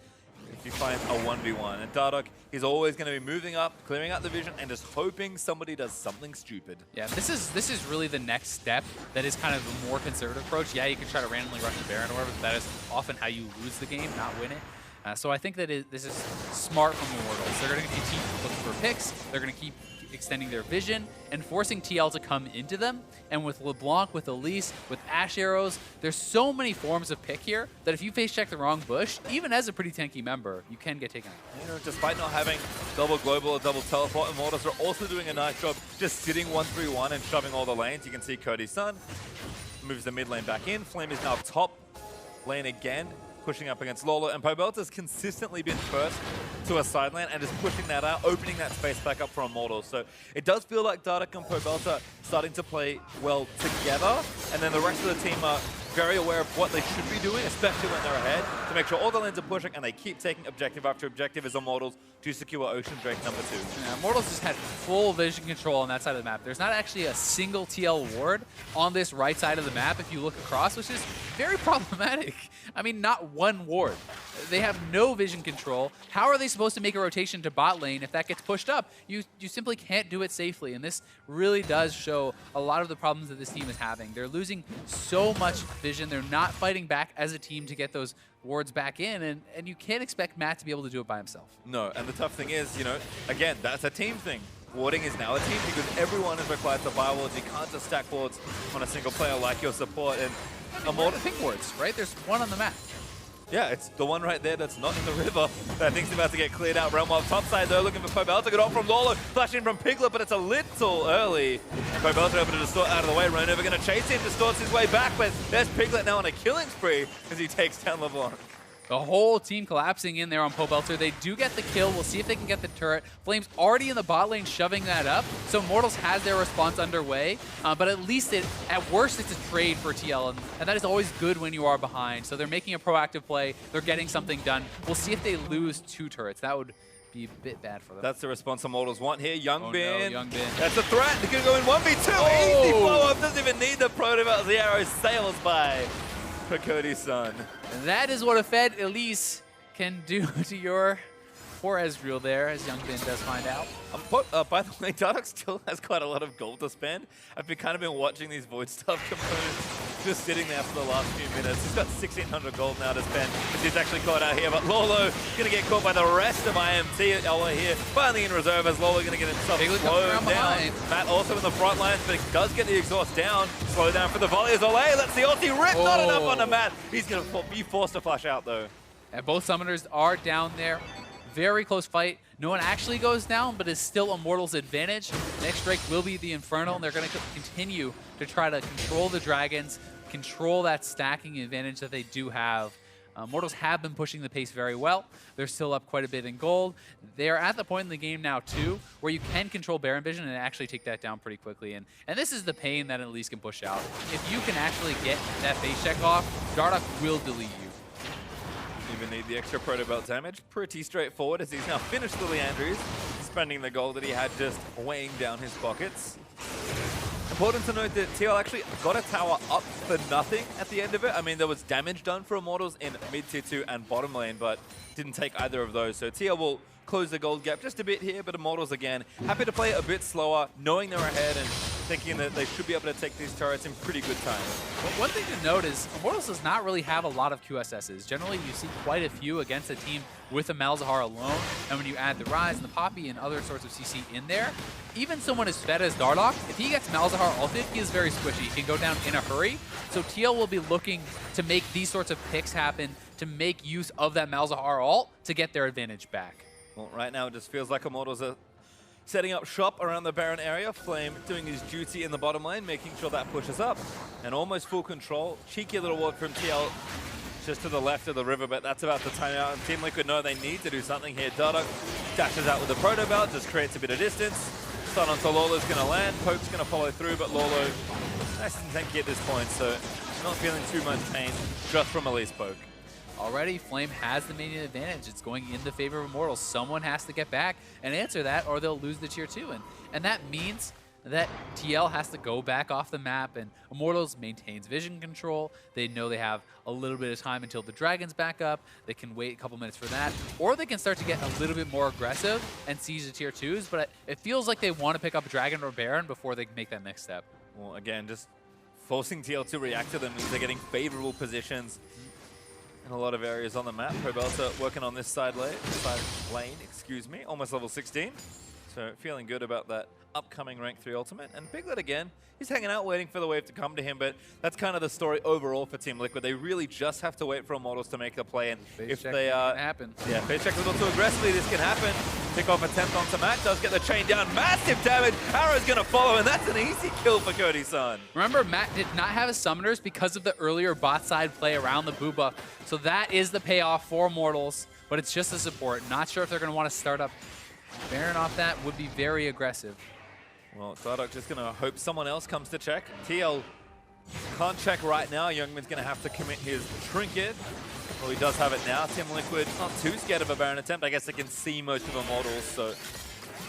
if he finds a 1v1. And Dardoch, he's always going to be moving up, clearing out the vision, and just hoping somebody does something stupid. Yeah, this is really the next step that is kind of a more conservative approach. Yeah, you can try to randomly rush the Baron or whatever, but that is often how you lose the game, not win it. So I think that this is smart from Immortals. They're going to keep looking for picks. They're going to keep extending their vision and forcing TL to come into them. And with LeBlanc, with Elise, with Ashe arrows, there's so many forms of pick here that if you face check the wrong bush, even as a pretty tanky member, you can get taken out. You know, despite not having double global or double teleport, Immortals are also doing a nice job just sitting 1-3-1 and shoving all the lanes. You can see Cody Sun moves the mid lane back in. Flame is now top lane again, pushing up against Lourlo, and Pobelter's consistently been first to a side lane and just pushing that out, opening that space back up for Immortals. So it does feel like Dardock and Pobelter starting to play well together, and then the rest of the team are very aware of what they should be doing, especially when they're ahead, to make sure all the lanes are pushing and they keep taking objective after objective as Immortals to secure Ocean Drake number 2. Yeah, Immortals just had full vision control on that side of the map. There's not actually a single TL ward on this right side of the map if you look across, which is very problematic. I mean, not one ward. They have no vision control. How are they supposed to make a rotation to bot lane if that gets pushed up? You simply can't do it safely, and this really does show a lot of the problems that this team is having. They're losing so much vision. They're not fighting back as a team to get those wards back in, and you can't expect Matt to be able to do it by himself. No, and the tough thing is, you know, again, that's a team thing. Warding is now a team because everyone is required to buy wards. You can't just stack wards on a single player like your support. And Immortals pink wards, right? There's one on the map. Yeah, it's the one right there that's not in the river that I think's about to get cleared out. Realm Wild top side though, looking for Pobelter. Good off from Lourlo, flash in from Piglet, but it's a little early. Pobelter able to distort out of the way. ReignOver going to chase him, distorts his way back, but there's Piglet now on a killing spree as he takes down LeBlanc. The whole team collapsing in there on Pobelter. They do get the kill. We'll see if they can get the turret. Flame's already in the bot lane shoving that up. So Immortals has their response underway. But at least, at worst, it's a trade for TL. And that is always good when you are behind. So they're making a proactive play. They're getting something done. We'll see if they lose 2 turrets. That would be a bit bad for them. That's the response Immortals want here. Youngbin. Oh no, Youngbin. That's a threat. They're going to go in 1v2. Oh. Easy follow-up. Doesn't even need the Protovel. The arrow sails by for Cody Sun. And that is what a fed Elise can do to your poor Ezreal there, as Youngbin does find out. By the way, Dardoch still has quite a lot of gold to spend. I've been watching these Void Stuff components just sitting there for the last few minutes. He's got 1,600 gold now to spend, because he's actually caught out here. But Lourlo going to get caught by the rest of IMT. Olleh here, finally in reserve, as Lourlo going to get himself slowed down. Behind. Matt also in the front lines, but he does get the exhaust down. Slow down for the volley as Olleh lets the ulti rip. Not enough on the Matt. He's going to be forced to flash out, though. And both summoners are down there. Very close fight. No one actually goes down, but it's still Immortals' advantage. Next Drake will be the Infernal, and they're going to continue to try to control the dragons, control that stacking advantage that they do have. Immortals have been pushing the pace very well. They're still up quite a bit in gold. They're at the point in the game now, too, where you can control Baron Vision and actually take that down pretty quickly. And this is the pain that Elise can push out. If you can actually get that face check off, Dardock will delete you. Even need the extra proto belt damage. Pretty straightforward as he's now finished the Leandries, spending the gold that he had just weighing down his pockets. Important to note that TL actually got a tower up for nothing at the end of it. I mean, there was damage done for Immortals in mid tier 2 and bottom lane, but didn't take either of those. So TL will close the gold gap just a bit here, but Immortals again, happy to play it a bit slower, knowing they're ahead and thinking that they should be able to take these turrets in pretty good time. Well, one thing to note is Immortals does not really have a lot of QSSs. Generally, you see quite a few against a team with a Malzahar alone, and when you add the Ryze and the Poppy and other sorts of CC in there, even someone as fed as Dardoch, if he gets Malzahar ulted, he is very squishy. He can go down in a hurry. So TL will be looking to make these sorts of picks happen, to make use of that Malzahar ult to get their advantage back. Well, right now it just feels like Immortals are setting up shop around the Baron area. Flame doing his duty in the bottom lane, making sure that pushes up. And almost full control. Cheeky little ward from TL just to the left of the river, but that's about to time out. And Team Liquid know they need to do something here. Dardock dashes out with the Proto Belt, just creates a bit of distance. Stun onto Lourlo's going to land. Poke's going to follow through, but Lourlo nice and tanky at this point, so not feeling too much pain just from Elise Poke. Already, Flame has the minion advantage. It's going in the favor of Immortals. Someone has to get back and answer that, or they'll lose the tier 2. And that means that TL has to go back off the map, and Immortals maintains vision control. They know they have a little bit of time until the dragon's back up. They can wait a couple minutes for that, or they can start to get a little bit more aggressive and siege the tier 2s, but it feels like they want to pick up a Dragon or Baron before they make that next step. Well, again, just forcing TL to react to them means they're getting favorable positions in a lot of areas on the map. Pobelter working on this side lane, almost level 16. So feeling good about that upcoming rank 3 ultimate. And Piglet again, he's hanging out waiting for the wave to come to him, but that's kind of the story overall for Team Liquid. They really just have to wait for Immortals to make the play, and if they phase check a little too aggressively, this can happen. Pick off attempt onto Matt, does get the chain down, massive damage, Arrow's gonna follow, and that's an easy kill for Cody Sun. Remember, Matt did not have his summoners because of the earlier bot side play around the Boo buff, so that is the payoff for Immortals, but it's just a support. Not sure if they're gonna want to start up Baron off that. Would be very aggressive. Well, Dardoch just going to hope someone else comes to check. TL can't check right now. Youngbin's going to have to commit his trinket. Well, he does have it now. Team Liquid not too scared of a Baron attempt. I guess they can see most of Immortals, so...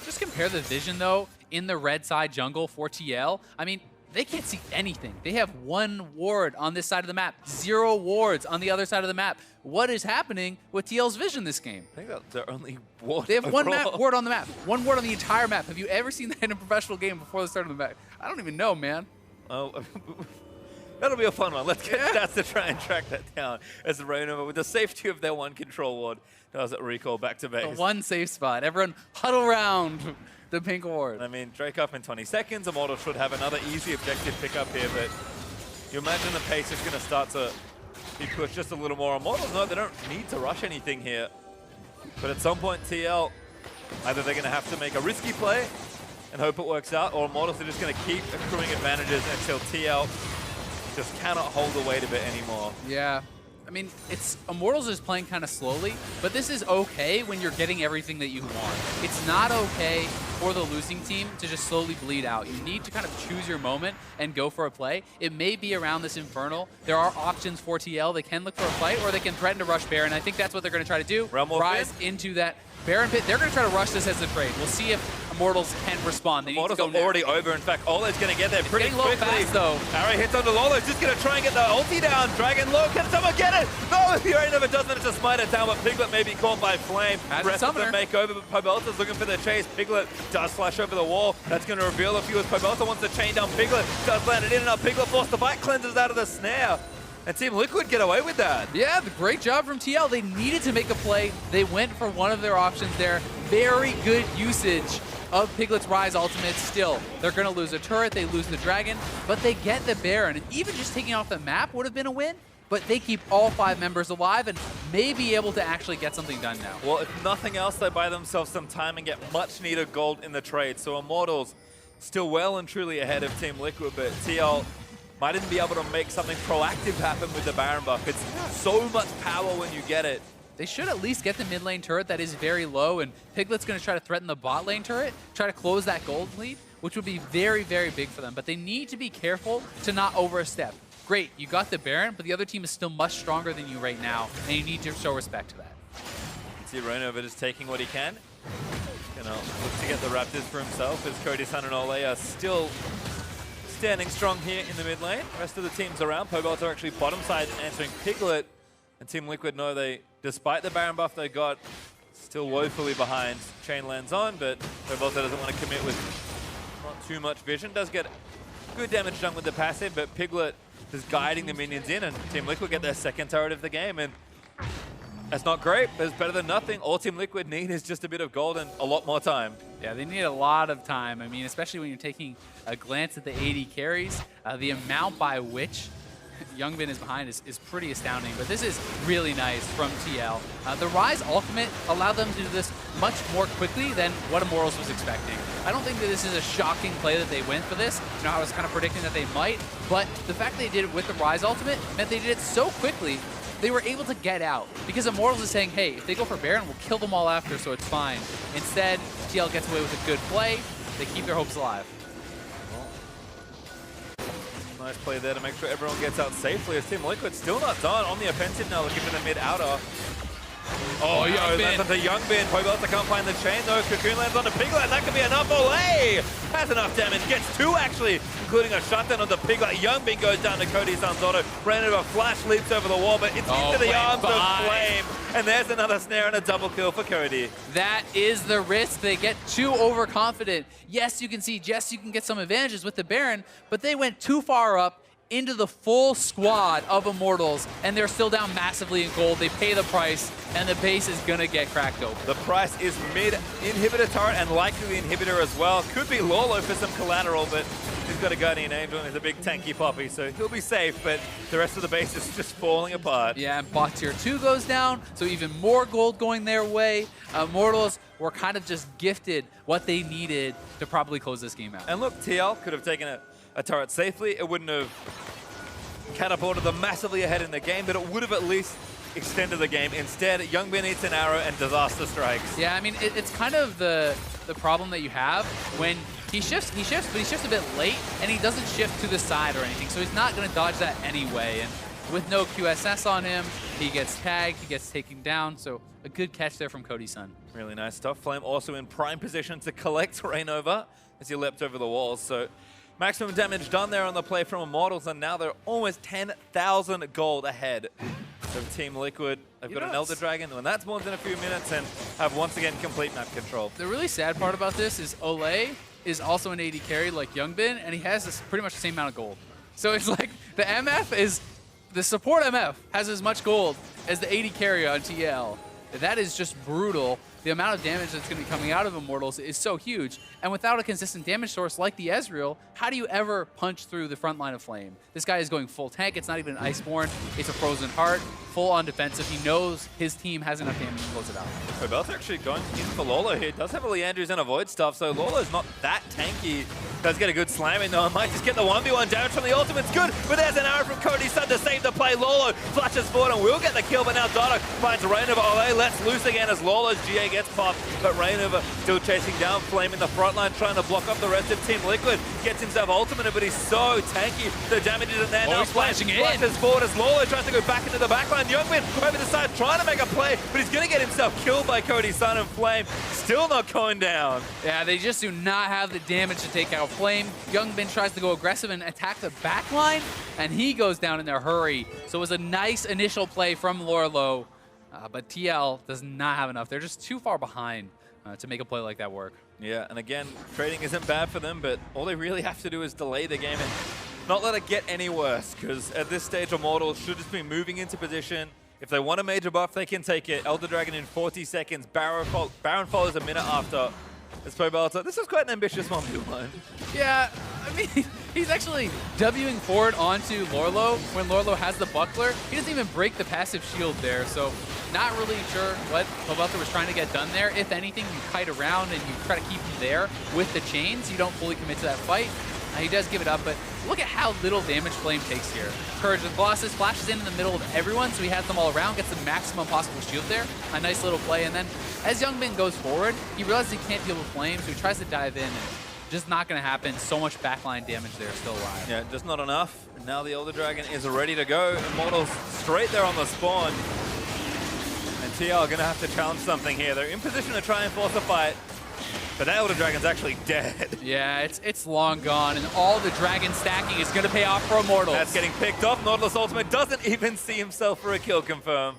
Just compare the vision, though, in the red side jungle for TL. I mean, they can't see anything. They have 1 ward on this side of the map, 0 wards on the other side of the map. What is happening with TL's vision this game? I think that's their only ward. They have overall. 1 ward on the map. 1 ward on the entire map. Have you ever seen that in a professional game before the start of the map? I don't even know, man. Oh, that'll be a fun one. Let's get stats to try and track that down. As the ReignOver, with the safety of their 1 control ward, does it recall back to base. The 1 safe spot. Everyone huddle around the pink ward. I mean, Drake up in 20 seconds. Immortals should have another easy objective pickup here, but you imagine the pace is going to start to be pushed just a little more. Immortals, no, they don't need to rush anything here. But at some point, TL, either they're going to have to make a risky play and hope it works out, or Immortals are just going to keep accruing advantages until TL just cannot hold the weight of it anymore. Yeah. I mean, Immortals is playing kind of slowly, but this is okay when you're getting everything that you want. It's not okay for the losing team to just slowly bleed out. You need to kind of choose your moment and go for a play. It may be around this Infernal. There are options for TL. They can look for a fight, or they can threaten to rush Baron. I think that's what they're going to try to do. Rise into that Baron pit. They're going to try to rush this as a trade. We'll see if Immortals can respond. They Immortals are already over. In fact, Olleh's going to get there pretty quickly. Fast, though. Arrow hits onto Lourlo. Just going to try and get the ulti down. Dragon low. Can someone get it? No, if the ReignOver doesn't, it's a smite it down, but Piglet may be caught by Flame. Rest of them make over, but Pobelter's looking for the chase. Piglet does flash over the wall. That's going to reveal a few as Pobelter wants to chain down Piglet. Does land it in and out. Piglet forced to fight. Cleanses out of the snare. And Team Liquid get away with that. Yeah, great job from TL. They needed to make a play. They went for one of their options there. Very good usage of Piglet's Ryze ultimate still. They're going to lose a turret, they lose the dragon, but they get the Baron. And even just taking off the map would have been a win, but they keep all 5 members alive and may be able to actually get something done now. Well, if nothing else, they buy themselves some time and get much needed gold in the trade. So Immortals still well and truly ahead of Team Liquid, but TL might even be able to make something proactive happen with the Baron buff. It's so much power when you get it. They should at least get the mid lane turret that is very low, and Piglet's going to try to threaten the bot lane turret, try to close that gold lead, which would be very, very big for them. But they need to be careful to not overstep. Great, you got the Baron, but the other team is still much stronger than you right now, and you need to show respect to that. You see ReignOver just taking what he can. Gonna look to get the Raptors for himself, as Cody Sun and Olleh are still standing strong here in the mid lane. The rest of the teams around. Pobelter are actually bottom side answering Piglet. And Team Liquid know they, despite the Baron buff they got, still woefully behind. Chain lands on, but Pobelter doesn't want to commit with not too much vision. Does get good damage done with the passive, but Piglet is guiding the minions in, and Team Liquid get their second turret of the game. And that's not great, but it's better than nothing. All Team Liquid need is just a bit of gold and a lot more time. Yeah, they need a lot of time. I mean, especially when you're taking a glance at the AD carries, the amount by which Youngbin is behind is pretty astounding, but this is really nice from TL. The Ryze ultimate allowed them to do this much more quickly than what Immortals was expecting. I don't think that this is a shocking play that they went for this. You know, I was kind of predicting that they might, but the fact that they did it with the Ryze ultimate meant they did it so quickly they were able to get out because Immortals is saying, hey, if they go for Baron, we'll kill them all after, so it's fine. Instead, TL gets away with a good play. They keep their hopes alive. Nice play there to make sure everyone gets out safely as Team Liquid still not done on the offensive now, looking for the mid-outer. Oh, yo, that's onto Youngbin. Pobelter can't find the chain though. Cocoon lands onto Piglet. That could be enough. Olleh has enough damage. Gets two actually, including a shutdown onto Piglet. Youngbin goes down to Cody Sun's auto. ReignOver flash leaps over the wall, but it's into the arms of Flame. And there's another snare and a double kill for Cody. That is the risk. They get too overconfident. Yes, you can see, yes, you can get some advantages with the Baron, but they went too far up into the full squad of Immortals, and they're still down massively in gold. They pay the price, and the base is going to get cracked open. The price is mid-inhibitor turret and likely the inhibitor as well. Could be Lourlo for some collateral, but he's got a Guardian Angel and he's a big tanky poppy, so he'll be safe, but the rest of the base is just falling apart. Yeah, and bot tier 2 goes down, so even more gold going their way. Immortals were kind of just gifted what they needed to probably close this game out. And look, TL could have taken a turret safely. It wouldn't have catapulted them massively ahead in the game, but it would have at least extended the game. Instead, Youngbin eats an arrow and disaster strikes. Yeah, I mean, it's kind of the problem that you have when he shifts, but he shifts a bit late, and he doesn't shift to the side or anything, so he's not going to dodge that anyway. And with no QSS on him, he gets tagged, he gets taken down, so a good catch there from Cody Sun. Really nice stuff. Flame also in prime position to collect ReignOver as he leapt over the walls, so maximum damage done there on the play from Immortals, and now they're almost 10,000 gold ahead of Team Liquid. They've got an Elder Dragon, when that's more than a few minutes, and have once again complete map control. The really sad part about this is Olleh is also an AD carry like Youngbin, and he has this pretty much the same amount of gold. So it's like the MF is, the support MF has as much gold as the AD carry on TL. That is just brutal. The amount of damage that's going to be coming out of Immortals is so huge. And without a consistent damage source like the Ezreal, how do you ever punch through the front line of Flame? This guy is going full tank. It's not even an Iceborne. It's a Frozen Heart. Full on defensive. He knows his team has enough damage to close it out. Pobelter actually going in for Lourlo here. Does have a Leandrews and a Void stuff, so Lourlo's not that tanky. Does get a good slam in though. Might just get the 1v1 damage from the ultimate's good, but there's an arrow from Cody Sun to save the play. Lourlo flashes forward and will get the kill, but now Dardock finds ReignOver. Olleh lets loose again as Lourlo's GA gets popped, but ReignOver still chasing down Flame in the front line, trying to block up the rest of Team Liquid. Gets himself ultimate, but he's so tanky. The damage isn't there. Now he's flashing in. Flashes forward as Lourlo tries to go back into the backline. Youngbin over the side trying to make a play, but he's going to get himself killed by Cody Sun, and Flame still not going down. Yeah, they just do not have the damage to take out Flame. Youngbin tries to go aggressive and attack the backline, and he goes down in a hurry. So it was a nice initial play from Lourlo, but TL does not have enough. They're just too far behind to make a play like that work. Yeah, and again, trading isn't bad for them, but all they really have to do is delay the game and not let it get any worse, because at this stage, Immortals should just be moving into position. If they want a major buff, they can take it. Elder Dragon in 40 seconds. Baron follows a minute after. It's Pobelter. This is quite an ambitious 1v1. Yeah, I mean, he's actually Wing forward onto Lourlo when Lourlo has the buckler. He doesn't even break the passive shield there, so not really sure what Pobelter was trying to get done there. If anything, you kite around and you try to keep him there with the chains. You don't fully commit to that fight. He does give it up, but look at how little damage Flame takes here. Courage with Colossus flashes in the middle of everyone, so he has them all around, gets the maximum possible shield there. A nice little play, and then as Youngbin goes forward, he realizes he can't deal with Flame, so he tries to dive in, and just not going to happen. So much backline damage there still alive. Yeah, just not enough. And now the Elder Dragon is ready to go. Immortals straight there on the spawn. And TL are going to have to challenge something here. They're in position to try and force a fight. But that Elder Dragon's actually dead. Yeah, it's long gone, and all the dragon stacking is going to pay off for Immortals. That's getting picked off. Nautilus ultimate doesn't even see himself for a kill confirm.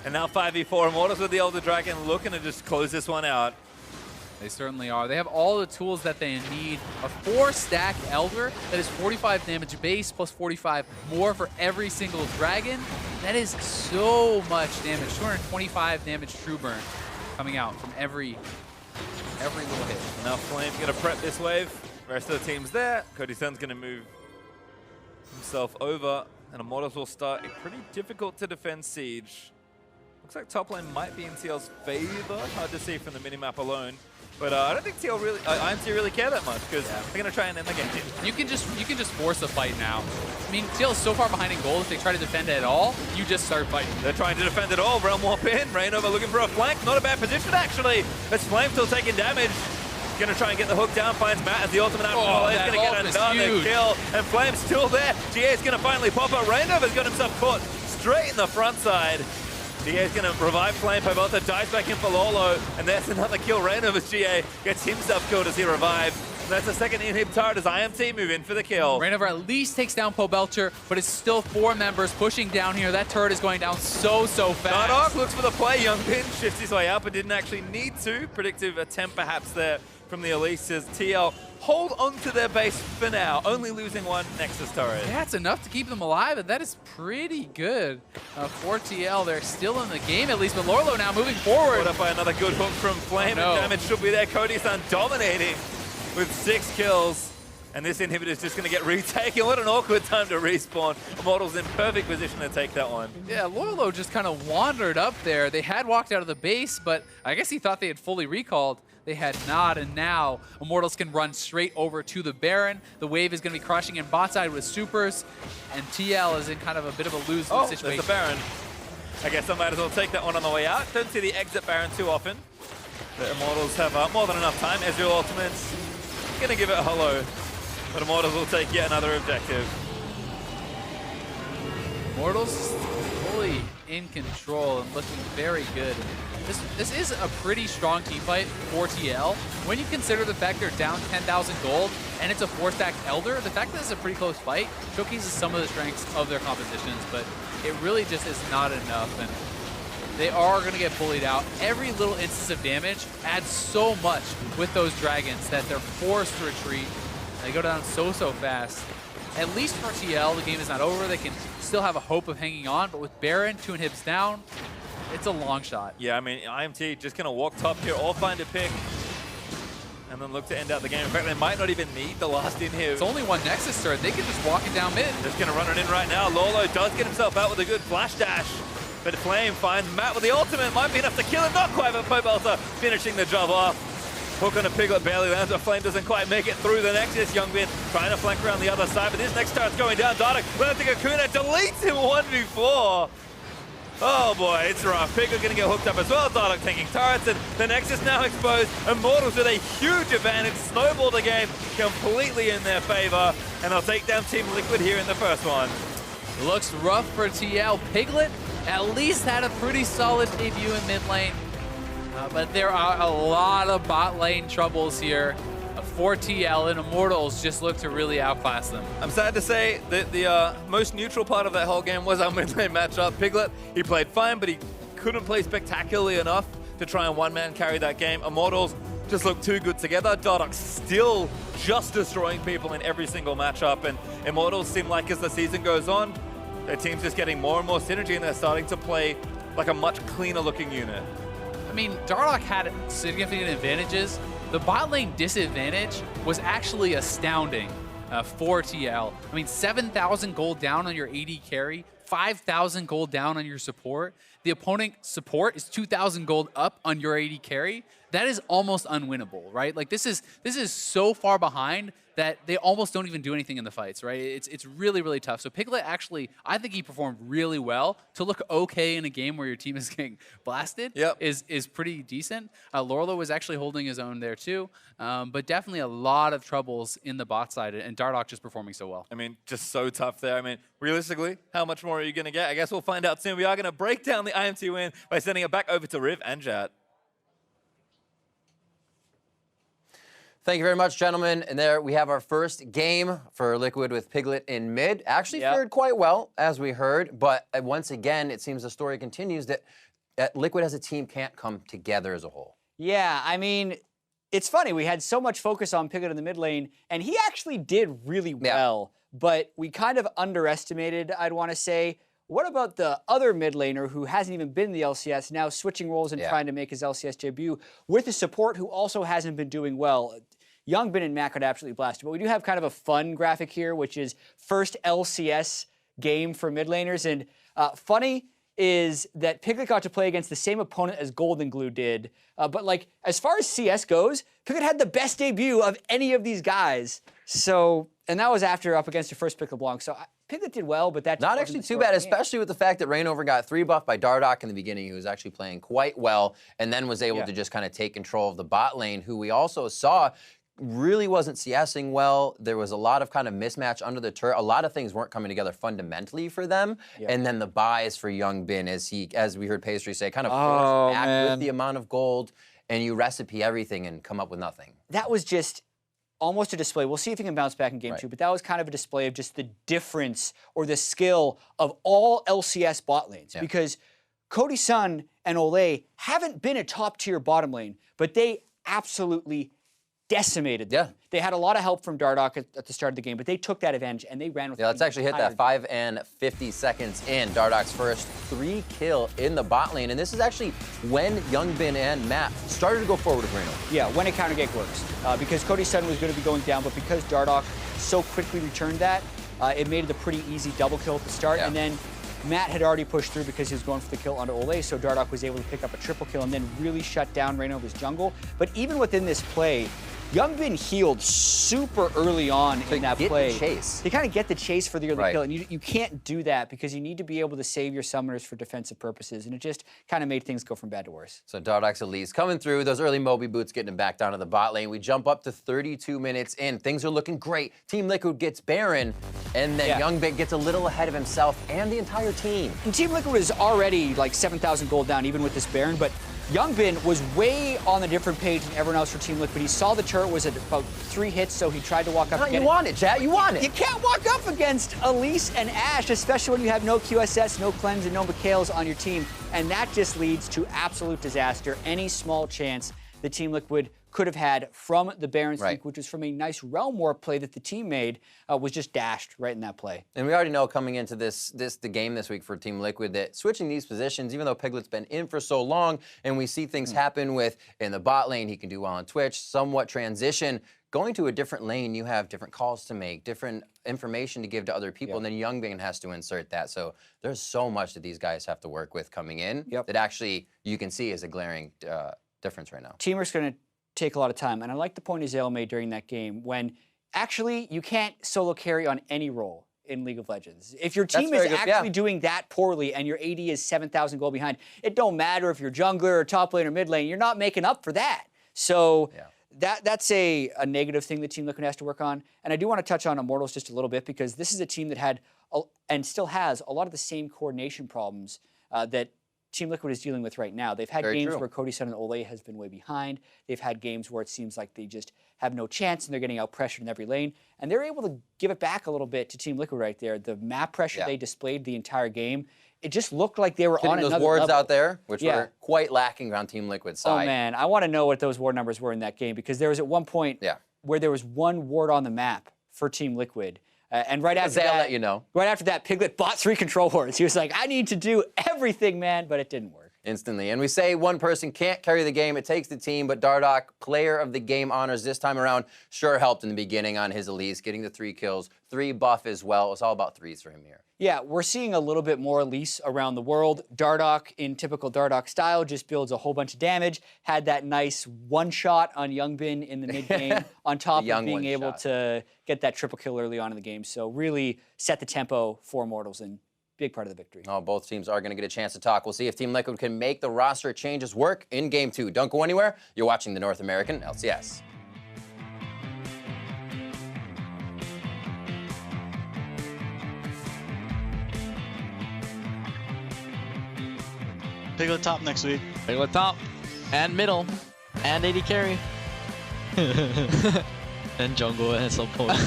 And now 5v4 Immortals with the Elder Dragon looking to just close this one out. They certainly are. They have all the tools that they need. A 4-stack Elder that is 45 damage base plus 45 more for every single dragon. That is so much damage. 225 damage true burn coming out from every little hit. Now Flame's going to prep this wave. Rest of the team's there. Cody Sun's going to move himself over, and Immortals will start a pretty difficult to defend siege. Looks like top lane might be in TL's favor. Hard to see from the minimap alone. But I don't think TL really, IMT really care that much because they're going to try and end the game. You can just force a fight now. I mean, TL is so far behind in gold. If they try to defend it at all, you just start fighting. They're trying to defend it all. Realm Warp in. ReignOver looking for a flank. Not a bad position, actually. As Flame still taking damage. Going to try and get the hook down. Finds Matt as the ultimate out. Oh, he's going to get another kill. And Flame's still there. GA is going to finally pop up. ReignOver's got himself caught straight in the front side. GA is going to revive Flame. Pobelter dives back in for Lourlo. And there's another kill. ReignOver's GA gets himself killed as he revives. And that's the second inhib turret as IMT move in for the kill. ReignOver at least takes down Pobelter, but it's still 4 members pushing down here. That turret is going down so fast. Dardoch looks for the play. Youngbin shifts his way out, but didn't actually need to. Predictive attempt perhaps there from the Elise as TL hold on to their base for now, only losing one Nexus turret. Yeah, it's enough to keep them alive, and that is pretty good for TL. They're still in the game at least, but Lourlo now moving forward. Caught up by another good hook from Flame, and damage should be there. Cody Sun dominating with 6 kills. And this inhibitor is just going to get retaken. What an awkward time to respawn. Immortals in perfect position to take that one. Yeah, Lourlo just kind of wandered up there. They had walked out of the base, but I guess he thought they had fully recalled. They had not, and now Immortals can run straight over to the Baron. The wave is going to be crushing in bot side with supers, and TL is in kind of a bit of a lose-lose situation. There's the Baron. I guess I might as well take that one on the way out. Don't see the exit Baron too often. The Immortals have more than enough time. Ezreal ultimate's going to give it a hello, but Immortals will take yet another objective. Immortals fully in control and looking very good. This is a pretty strong team fight for TL. When you consider the fact they're down 10,000 gold and it's a 4-stack Elder, the fact that it's a pretty close fight showcases some of the strengths of their compositions, but it really just is not enough, and they are going to get bullied out. Every little instance of damage adds so much with those dragons that they're forced to retreat. They go down so fast. At least for TL, the game is not over. They can still have a hope of hanging on, but with Baron 2 inhibs down, it's a long shot. Yeah, I mean, IMT just going to walk top here, or find a pick, and then look to end out the game. In fact, they might not even need the last inhib. It's only one Nexus turret. They can just walk it down mid. Just going to run it in right now. Lourlo does get himself out with a good flash dash, but Flame finds Matt with the ultimate. Might be enough to kill him. Not quite, but Pobelter finishing the job off. Hook on a Piglet barely lands, but Flame doesn't quite make it through the Nexus. Youngbin trying to flank around the other side, but this next turret's going down. Dardock, Leonard Kakuna deletes him 1v4. Oh boy, it's rough. Piglet gonna get hooked up as well. Dardock taking turrets, and the Nexus now exposed. Immortals with a huge advantage. Snowball the game completely in their favor, and they'll take down Team Liquid here in the first one. Looks rough for TL. Piglet at least had a pretty solid debut in mid lane. But there are a lot of bot lane troubles here for TL, and Immortals just look to really outclass them. I'm sad to say that the most neutral part of that whole game was our mid lane matchup. Piglet, he played fine, but he couldn't play spectacularly enough to try and one-man carry that game. Immortals just look too good together. Dardoch still just destroying people in every single matchup, and Immortals seem like as the season goes on, their team's just getting more and more synergy, and they're starting to play like a much cleaner looking unit. I mean, Dardoch had significant advantages. The bot lane disadvantage was actually astounding for TL. I mean, 7,000 gold down on your AD carry, 5,000 gold down on your support. The opponent support is 2,000 gold up on your AD carry. That is almost unwinnable, right? Like this is so far behind that they almost don't even do anything in the fights, right? It's really tough. So Piglet actually, I think he performed really well. To look okay in a game where your team is getting blasted is pretty decent. Lourlo was actually holding his own there too, but definitely a lot of troubles in the bot side, and Dardoch just performing so well. I mean, just so tough there. I mean, realistically, how much more are you going to get? I guess we'll find out soon. We are going to break down the IMT win by sending it back over to Riv and Jat. Thank you very much, gentlemen. And there we have our first game for Liquid with Piglet in mid. Actually fared quite well, as we heard. But once again, it seems the story continues that Liquid as a team can't come together as a whole. Yeah, I mean, it's funny. We had so much focus on Piglet in the mid lane, and he actually did really well. But we kind of underestimated, I'd want to say. What about the other mid laner who hasn't even been in the LCS, now switching roles and trying to make his LCS debut with a support who also hasn't been doing well? Youngbin and Matt got absolutely blasted. But we do have kind of a fun graphic here, which is first LCS game for mid laners. And funny, is that Piglet got to play against the same opponent as Golden Glue did. But like, as far as CS goes, Piglet had the best debut of any of these guys. So, and that was after up against your first pick LeBlanc. So Piglet did well, but that not actually too bad, especially with the fact that ReignOver got 3 buff by Dardoch in the beginning, who was actually playing quite well, and then was able to just kind of take control of the bot lane, who we also saw really wasn't CSing well. There was a lot of kind of mismatch under the turret. A lot of things weren't coming together fundamentally for them. And then the buys for Youngbin, as we heard Pastry say, kind of forced back with the amount of gold, and you recipe everything and come up with nothing. That was just almost a display. We'll see if he can bounce back in game 2, but that was kind of a display of just the difference or the skill of all LCS bot lanes. Because Cody Sun and Olleh haven't been a top-tier bottom lane, but they absolutely decimated them. They had a lot of help from Dardoch at the start of the game, but they took that advantage and they ran with it. Let's actually hit that 5 and 50 seconds in. Dardoch's first 3 kill in the bot lane, and this is actually when Youngbin and Matt started to go forward with ReignOver. Yeah, when a counter gank works. Because Cody Sun was going to be going down, but because Dardoch so quickly returned that, it made it a pretty easy double kill at the start, and then Matt had already pushed through because he was going for the kill onto Olleh, so Dardoch was able to pick up a triple kill and then really shut down ReignOver's jungle. But even within this play, Youngbin healed super early on in that play. Chase. They kind of get the chase for the early kill, and you can't do that because you need to be able to save your summoners for defensive purposes, and it just kind of made things go from bad to worse. So Dardoch's Elise coming through, those early Moby boots getting him back down to the bot lane. We jump up to 32 minutes in. Things are looking great. Team Liquid gets Baron, and then Youngbin gets a little ahead of himself and the entire team. And Team Liquid is already like 7,000 gold down even with this Baron, but Youngbin was way on a different page than everyone else for Team Liquid. He saw the turret was at about 3 hits, so he tried to walk up and get it. You want it, chat. You want it. You can't walk up against Elise and Ashe, especially when you have no QSS, no Cleanse, and no Mikhails on your team. And that just leads to absolute disaster. Any small chance the Team Liquid could have had from the Baron sneak, which was from a nice Realm Warp play that the team made, was just dashed right in that play. And we already know coming into the game this week for Team Liquid that switching these positions, even though Piglet's been in for so long, and we see things happen with in the bot lane, he can do well on Twitch, somewhat transition. Going to a different lane, you have different calls to make, different information to give to other people, and then Youngbin has to insert that. So there's so much that these guys have to work with coming in that actually you can see is a glaring difference right now. Teamwork's going to take a lot of time, and I like the point Azael made during that game when actually you can't solo carry on any role in League of Legends. If your team is actually doing that poorly and your AD is 7,000 gold behind, it don't matter if you're jungler or top lane or mid lane, you're not making up for that. So that's a negative thing that Team Liquid has to work on. And I do want to touch on Immortals just a little bit because this is a team that had and still has a lot of the same coordination problems that Team Liquid is dealing with right now. They've had games where Cody Sun and Olleh has been way behind. They've had games where it seems like they just have no chance and they're getting out-pressured in every lane. And they're able to give it back a little bit to Team Liquid right there. The map pressure they displayed the entire game, it just looked like they were on another level. Those wards out there, which were quite lacking on Team Liquid's side. Oh man, I want to know what those ward numbers were in that game because there was at one point where there was 1 ward on the map for Team Liquid. And right after that, right after that, Piglet bought 3 control wards. He was like, I need to do everything, man, but it didn't work. Instantly. And we say one person can't carry the game, it takes the team, but Dardoch, player of the game honors this time around, sure helped in the beginning on his Elise, getting the 3 kills, 3 buff as well. It's all about 3s for him here. Yeah, we're seeing a little bit more Elise around the world. Dardoch, in typical Dardoch style, just builds a whole bunch of damage. Had that nice one-shot on Youngbin in the mid-game, on top of being able to get that triple kill early on in the game. So really set the tempo for Immortals and big part of the victory. Oh, both teams are going to get a chance to talk. We'll see if Team Liquid can make the roster changes work in Game 2. Don't go anywhere. You're watching the North American LCS. Piglet top next week. Piglet top. And middle. And AD carry. And jungle at some point.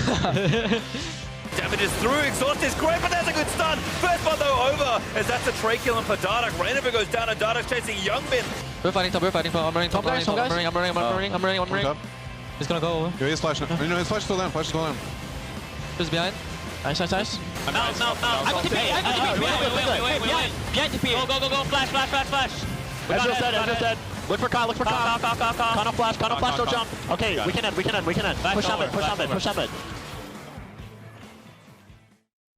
Damage is through, Exhaust is great, but there's a good stun. First one though over, as that's a tray kill for Dardock. ReignOver goes down and Dardock chasing Youngbin. We're fighting top, I'm running top, I'm running. He's gonna go over. Yo, he's flashing. No, his flash is still down, flash is still down. Who's behind? Nice. No. I got TP, behind TP. Go, flash. Ezreal dead. Look for Khan. Khan flash, don't jump. Okay, we can end. Push on mid.